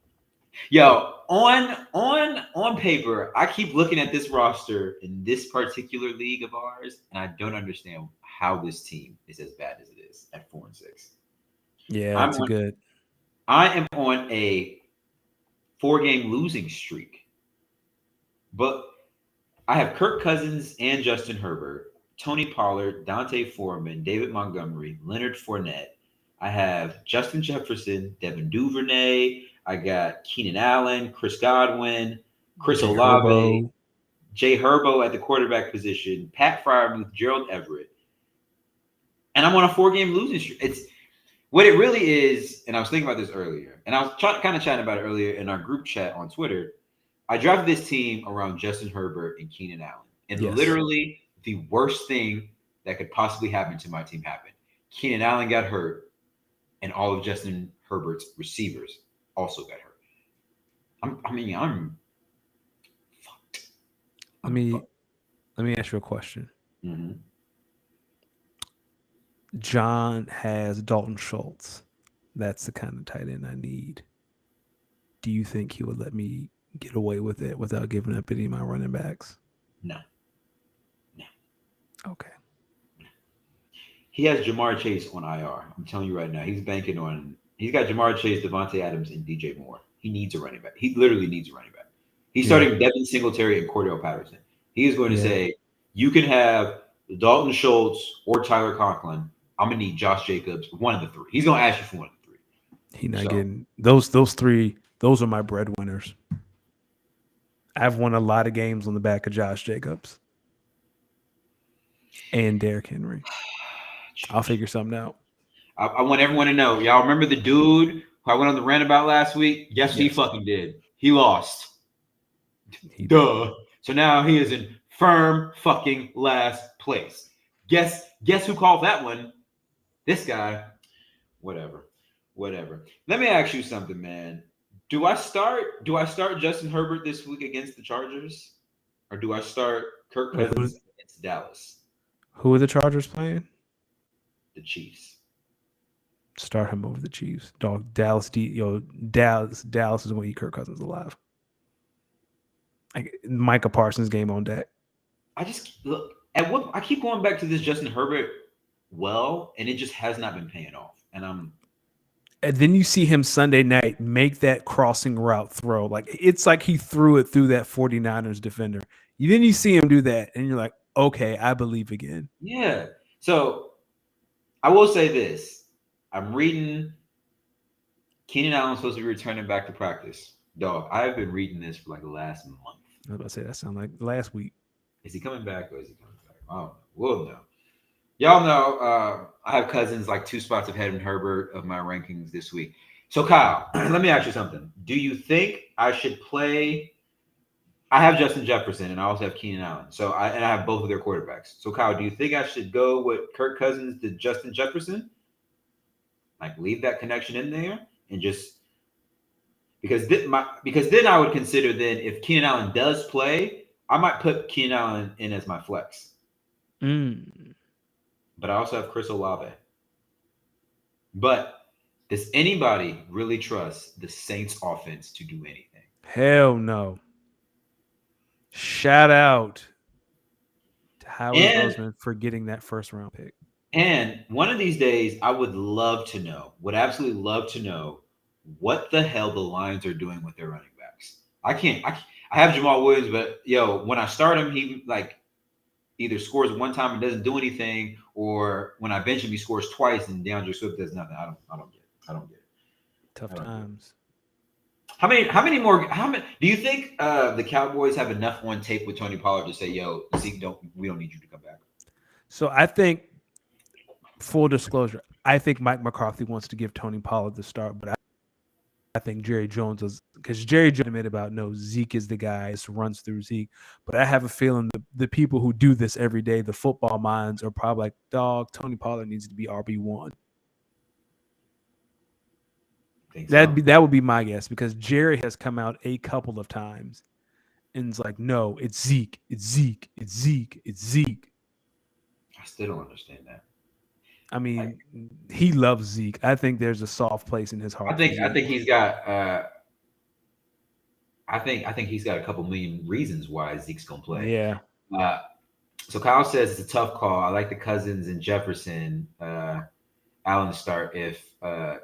Yo, on paper, I keep looking at this roster in this particular league of ours, and I don't understand how this team is as bad as it is at 4-6. Yeah, I'm it's a on good. I am on a 4-game losing streak, but I have Kirk Cousins and Justin Herbert, Tony Pollard, Dante Foreman, David Montgomery, Leonard Fournette. I have Justin Jefferson, Devin Duvernay. I got Keenan Allen, Chris Godwin, Chris Jay Olave, Herbo. Jay Herbo at the quarterback position, Pat Fryermuth, Gerald Everett. And I'm on a 4-game losing streak. It's what it really is, and I was thinking about this earlier, and I was kind of chatting about it earlier in our group chat on Twitter. I drafted this team around Justin Herbert and Keenan Allen, and Yes. literally the worst thing that could possibly happen to my team happened. Keenan Allen got hurt, and all of Justin Herbert's receivers also got hurt. I'm fucked. Let I'm me fucked. let me ask you a question. Mm-hmm. John has Dalton Schultz. That's the kind of tight end I need. Do you think he would let me get away with it without giving up any of my running backs? No, no. Okay. He has Jamar Chase on IR. I'm telling you right now, he's banking on. He's got Jamar Chase, Devontae Adams, and DJ Moore. He needs a running back. He literally needs a running back. He's Yeah. starting Devin Singletary and Cordell Patterson. He is going to Yeah. say, you can have Dalton Schultz or Tyler Conklin. I'm gonna need Josh Jacobs, one of the three. He's gonna ask you for one of the three. He not So getting those three. Those are my breadwinners. I've won a lot of games on the back of Josh Jacobs and Derrick Henry. I'll figure something out. I want everyone to know. Y'all remember the dude who I went on the rant about last week? Guess what he Yes. fucking did? He lost. He Duh. So now he is in firm fucking last place. Guess who called that one? This guy. Whatever. Let me ask you something, man. Do I start Justin Herbert this week against the Chargers? Or do I start Kirk Wait, Cousins against Dallas? who are the Chargers playing? The Chiefs. Start him over the Chiefs. Dog, Dallas is going to eat Kirk Cousins alive. Like Micah Parsons game on deck. I just look at what I keep going back to this Justin Herbert and it just has not been paying off. And then you see him Sunday night make that crossing route throw. Like it's like he threw it through that 49ers defender. Then you see him do that, and you're like, okay, I believe again. yeah. So I will say this. I'm reading Keenan Allen's supposed to be returning back to practice. Dog, I've been reading this for like the last month. I was about to say that sounded like last week. Is he coming back or is he coming back? I don't know. We'll know. Y'all know I have Cousins like 2 spots ahead of Herbert of my rankings this week. So Kyle, let me ask you something. Do you think I should play? I have Justin Jefferson and I also have Keenan Allen. So I have both of their quarterbacks. So Kyle, do you think I should go with Kirk Cousins to Justin Jefferson? Like leave that connection in there and just because then I would consider then if Keenan Allen does play, I might put Keenan Allen in as my flex. But I also have Chris Olave. But does anybody really trust the Saints offense to do anything? Hell no. Shout out Howie And Roseman for getting that first round pick. and one of these days, I would love to know, would absolutely love to know what the hell the Lions are doing with their running backs. I have Jamal Williams, but yo, when I start him, he like either scores one time and doesn't do anything, or when I bench him, he scores twice and DeAndre Swift does nothing. I don't get it. I don't get it. Tough I don't get it. times. How many do you think the Cowboys have enough on tape with Tony Pollard to say, yo, Zeke, we don't need you to come back? So I think, full disclosure, I think Mike McCarthy wants to give Tony Pollard the start, but I think Jerry Jones was, because Jerry Jones admitted about, no, Zeke is the guy. It runs through Zeke. But I have a feeling the people who do this every day, the football minds, are probably like, dog, Tony Pollard needs to be RB1. That would be my guess, because Jerry has come out a couple of times and it's like, no, it's Zeke, it's Zeke, it's Zeke, it's Zeke. I still don't understand that. I mean, he loves Zeke. I think there's a soft place in his heart. I think he's got I think he's got a couple million reasons why Zeke's gonna play. Yeah. So Kyle says it's a tough call. I like the Cousins and Jefferson. Allen start if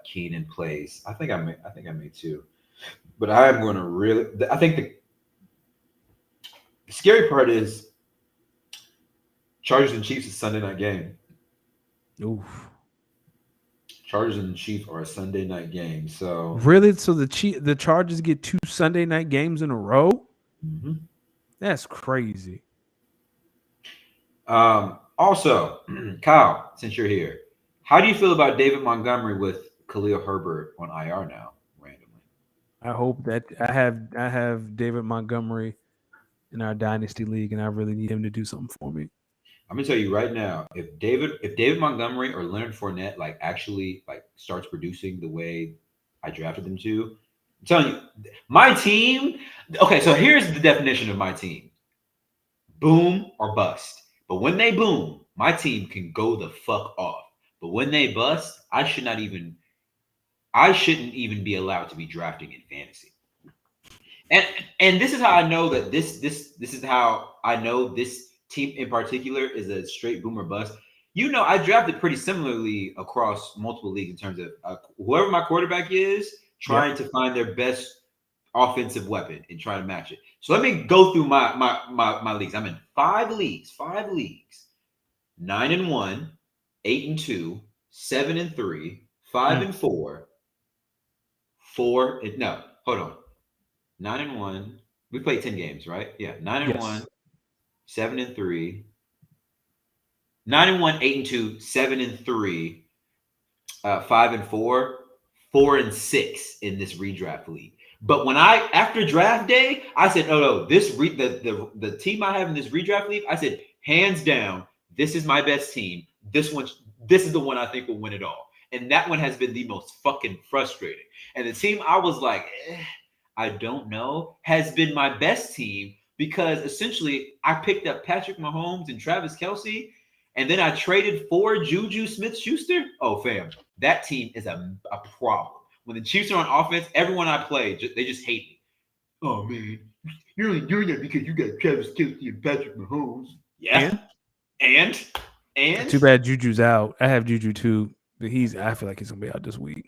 Keenan plays. I think I may too. But I'm going to really. I think the scary part is Chargers and Chiefs is Sunday night game. Oof. Chargers and Chiefs are a Sunday night game. So really, so the Chargers get 2 Sunday night games in a row. Mm-hmm. That's crazy. Also, Kyle, since you're here, how do you feel about David Montgomery with Khalil Herbert on IR now, randomly? I hope that I have David Montgomery in our dynasty league, and I really need him to do something for me. I'm gonna tell you right now, if David Montgomery or Leonard Fournette actually starts producing the way I drafted them to, I'm telling you, my team. Okay, so here's the definition of my team: boom or bust. But when they boom, my team can go the fuck off. But when they bust, I shouldn't even be allowed to be drafting in fantasy. And this is how I know that this is how I know this team in particular is a straight boomer bust. I drafted pretty similarly across multiple leagues in terms of whoever my quarterback is, trying to find their best offensive weapon and try to match it. So let me go through my leagues. I'm in 5 leagues, 9-1, 8-2, 7-3, 5-4, 4. No, hold on. 9-1. We played 10 games, right? Yeah, 9-1, 7-3, 9-1, 8-2, 7-3, 5-4, 4-6 in this redraft league. But when after draft day, I said, no, the team I have in this redraft league, I said, hands down, this is my best team. This is the one I think will win it all. And that one has been the most fucking frustrating. And the team I was like, I don't know, has been my best team because essentially I picked up Patrick Mahomes and Travis Kelce, and then I traded for Juju Smith-Schuster. Oh, fam, that team is a problem. When the Chiefs are on offense, everyone I play, they just hate me. Oh, man, you're only doing that because you got Travis Kelce and Patrick Mahomes. Yeah. And? Too bad Juju's out. I have Juju too, but I feel like he's going to be out this week.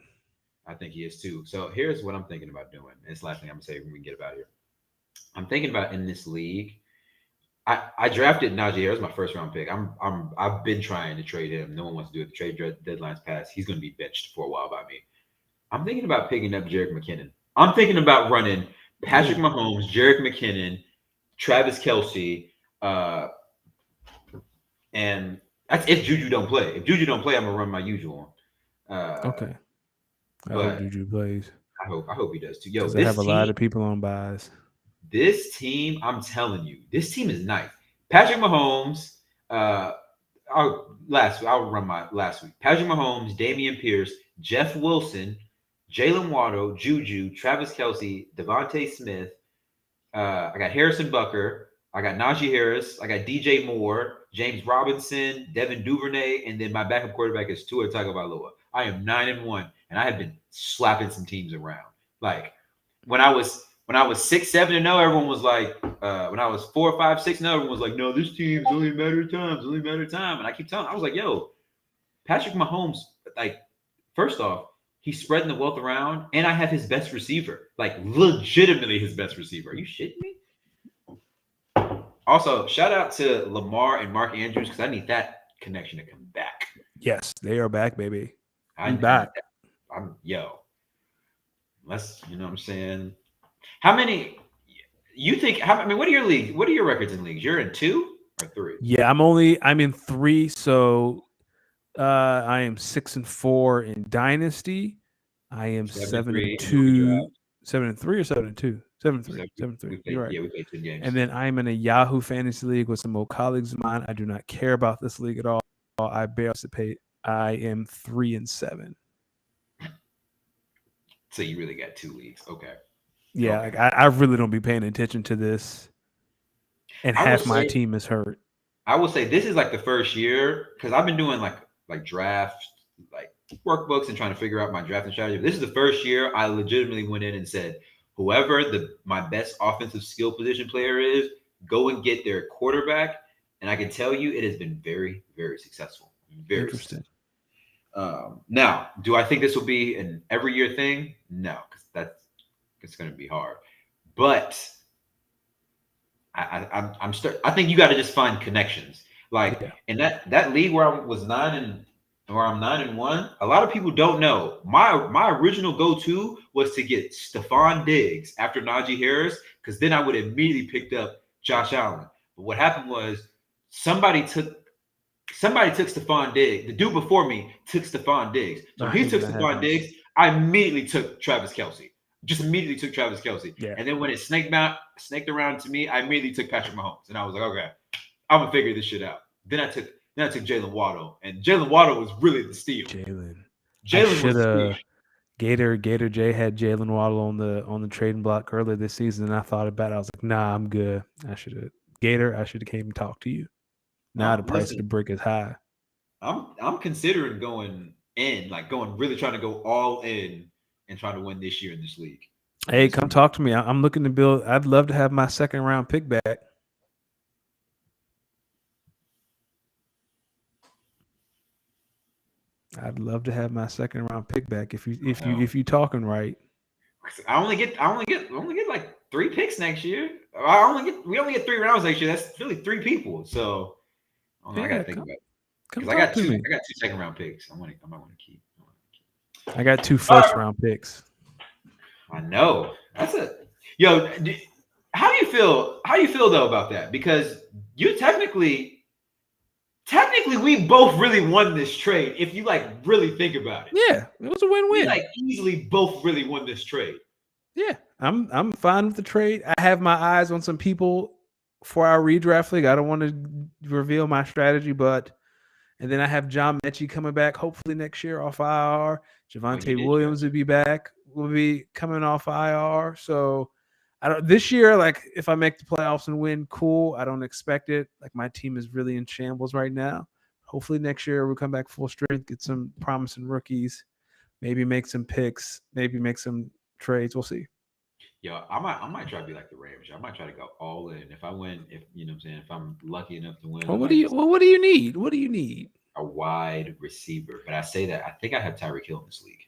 I think he is too. So here's what I'm thinking about doing. It's the last thing I'm going to say when we get out of here. I'm thinking about in this league, I drafted Najee Harris, my first round pick. I've been trying to trade him. No one wants to do it. The trade deadline's passed. He's going to be benched for a while by me. I'm thinking about picking up Jerick McKinnon. I'm thinking about running Patrick Mahomes, Jerick McKinnon, Travis Kelce, and that's if Juju don't play. If Juju don't play, I'm gonna run my usual. Okay. I hope Juju plays. I hope he does too. Yo, because I have a lot of people on buys. This team, I'm telling you, this team is nice. Patrick Mahomes, I'll run my last week. Patrick Mahomes, Damian Pierce, Jeff Wilson, Jalen Waddle, Juju, Travis Kelce, Devontae Smith. I got Harrison Butker. I got Najee Harris. I got DJ Moore, James Robinson, Devin Duvernay, and then my backup quarterback is Tua Tagovailoa. I am 9-1, and I have been slapping some teams around. Like when I was 6-7-0, everyone was like, when I was 4, 5, 6, and everyone was like, "No, this team's only a matter of time. It's only a matter of time." And I keep telling, I was like, "Yo, Patrick Mahomes, like, first off, he's spreading the wealth around, and I have his best receiver, like, legitimately his best receiver. Are you shitting me?" Also, shout out to Lamar and Mark Andrews because I need that connection to come back. Yes, they are back, baby. I We need back. that. Let's, you know what I'm saying? How many you think? I mean, what are your leagues? What are your records in leagues? You're in 2 or 3? Yeah, I'm in 3, so I am 6-4 in Dynasty. I am 7 and 3 in 7-2, redraft. 7-3 or 7-2, 7-3, 7-3. We You're played, right. yeah, we played 10 games. And then I'm in a Yahoo Fantasy League with some old colleagues of mine. I do not care about this league at all. I barely participate. I am 3-7. So you really got 2 leagues. Okay. Yeah, Okay. like I really don't be paying attention to this, and I will half my say team is hurt. I will say this is like the first year because I've been doing like draft like workbooks and trying to figure out my drafting strategy. This is the first year I legitimately went in and said, whoever my best offensive skill position player is, go and get their quarterback. And I can tell you, it has been very, very successful. Very Interesting. successful. Now, do I think this will be an every year thing? No, because it's going to be hard. But I think you got to just find connections. Like Yeah. in that league where I was 9-1. A lot of people don't know my original go-to was to get Stephon Diggs after Najee Harris because then I would have immediately picked up Josh Allen. But what happened was somebody took Stephon Diggs. The dude before me took Stephon Diggs. So he took That Stephon happens. Diggs. I immediately took Travis Kelce. Just immediately took Travis Kelce. Yeah. And then when it snaked around to me, I immediately took Patrick Mahomes. And I was like, okay, I'm gonna figure this shit out. Then I took Jalen Waddle. And Jalen Waddle was really the steal. Jalen. I Jalen was should the steal. have. Gator J had Jalen Waddle on the trading block earlier this season, and I thought about it. I was like, nah, I'm good. I should have came and talked to you. Now the price of the Listen, brick is high. I'm considering going in, like really trying to go all in and trying to win this year in this league. Hey, come talk to me. I'm looking to build. I'd love to have my second round pick back. I'd love to have my second round pick back if you talking right. I only get like 3 picks next year. We only get 3 rounds next year. That's really 3 people. So I gotta think about it. Come Because talk to me. I got 2 second round picks. I might want to keep. I got 2 first round picks. I know. That's it. Yo, how do you feel? How do you feel though about that? Because you technically we both really won this trade. If you like really think about it. Yeah, it was a win-win. We like easily both really won this trade. Yeah, I'm fine with the trade. I have my eyes on some people for our redraft league. I don't want to reveal my strategy, and then I have John Mechie coming back hopefully next year off IR. Javonte Williams will be back. Will be coming off IR. So this year, like if I make the playoffs and win, cool. I don't expect it. Like my team is really in shambles right now. Hopefully next year we'll come back full strength, get some promising rookies, maybe make some picks, maybe make some trades. We'll see. Yo, I might try to be like the Rams. I might try to go all in. If I win, if you know what I'm saying, if I'm lucky enough to win, What do you need? What do you need? A wide receiver. But I say that I think I have Tyreek Hill in this league.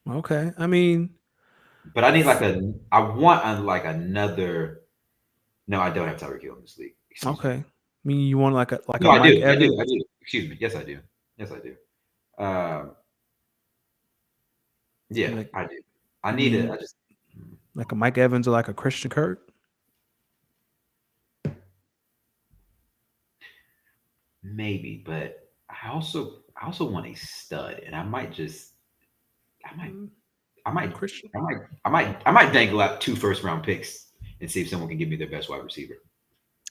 Okay. I mean, but I need I want like another. No, I don't have Tyreek Hill in this league. Okay. I mean, you want like a no, Mike Evans? I do. Excuse me. Yes, I do. Yeah, I do. I need it. I just like a Mike Evans or like a Christian Kirk. Maybe, but I also want a stud, and I might dangle out 2 first round picks and see if someone can give me their best wide receiver.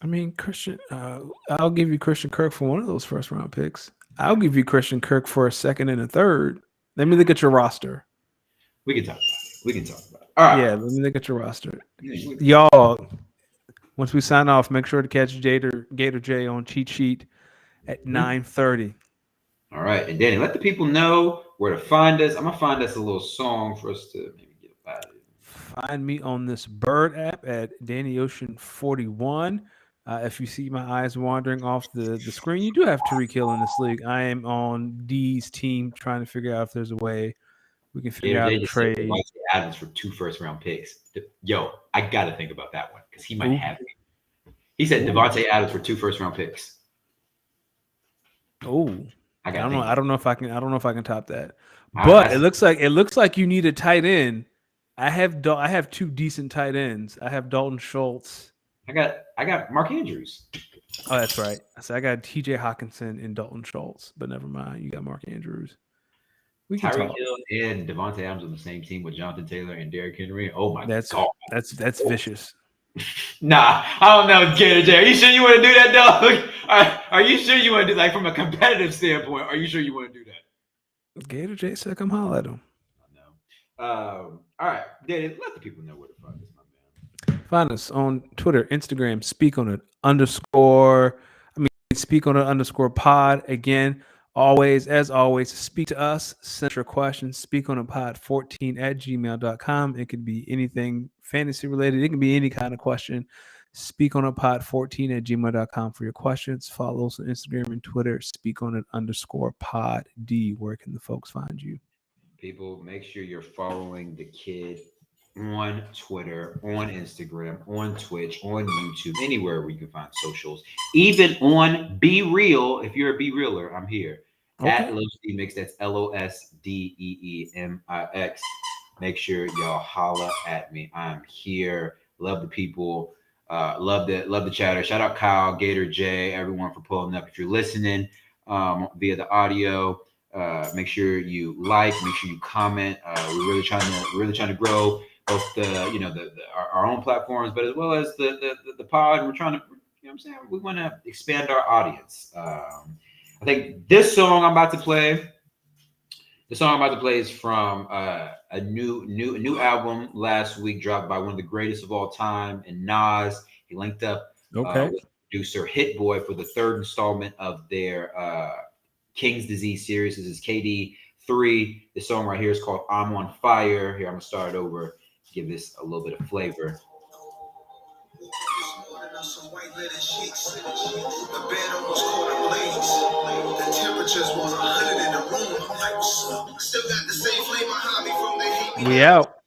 I mean, Christian. I'll give you Christian Kirk for one of those first round picks. I'll give you Christian Kirk for a second and a third. Let me look at your roster. We can talk about it. All right. Yeah, let me look at your roster. Y'all, once we sign off, make sure to catch Gator J on Cheat Sheet at 9:30. All right. And Danny, let the people know where to find us. I'm going to find us a little song for us to maybe get up out of here. find me on this Bird app at Danny Ocean 41. If you see my eyes wandering off the screen, you do have Tariq Hill in this league. I am on D's team trying to figure out if there's a way we can figure Gator out J a just said trade. Devontae Adams for 2 first-round picks. Yo, I got to think about that one because he might Ooh. have me. He said Ooh. Devontae Adams for 2 first-round picks. Oh, I I got to don't know. think. I don't know if I can. I don't know if I can top that. But I it looks like you need a tight end. I have two decent tight ends. I have Dalton Schultz. I got Mark Andrews. Oh, that's right. So I got T.J. Hawkinson and Dalton Schultz. But never mind. You got Mark Andrews. We can Tyreek talk. Hill and Devontae Adams on the same team with Jonathan Taylor and Derrick Henry. Oh my That's god. that's vicious. Nah, I don't know, Gator J. Are you sure you want to do that, dog? Are you sure you want to do like from a competitive standpoint? Are you sure you want to do that? Gator J said, "Come holler at him." No. All right, Danny, let the people know where to find us, my man. Find us on Twitter, Instagram, speak on it underscore. Speak on it underscore pod. Again, as always, speak to us, send your questions, speak on a pod 14 at gmail.com. It could be anything fantasy related, it can be any kind of question. Speak on a pod 14 at gmail.com for your questions. Follow us on Instagram and Twitter, speak on it underscore pod D. Where can the folks find you? People, make sure you're following the kid on Twitter, on Instagram, on Twitch, on YouTube, anywhere where you can find socials. Even on Be Real, if you're a Be Realer, I'm here. Okay. At LosDeemix, that's LosDeemix. Make sure y'all holla at me. I'm here. Love the people. Love the chatter. Shout out Kyle, Gator J, everyone for pulling up. If you're listening via the audio, make sure you like, make sure you comment. We're really trying to grow both our own platforms, but as well as the pod. We're trying to, what I'm saying, we want to expand our audience. I think this song I'm about to play. The song I'm about to play is from a new album last week dropped by one of the greatest of all time, and Nas. He linked up with producer Hit Boy for the third installment of their King's Disease series. This is KD3. The song right here is called I'm on Fire. Here, I'm gonna start it over, give this a little bit of flavor. Some white linen sheets. The bed almost caught a blaze. The temperature's 100 in the room. I'm like, what's up? Still got the same flame behind me from the heat. We out.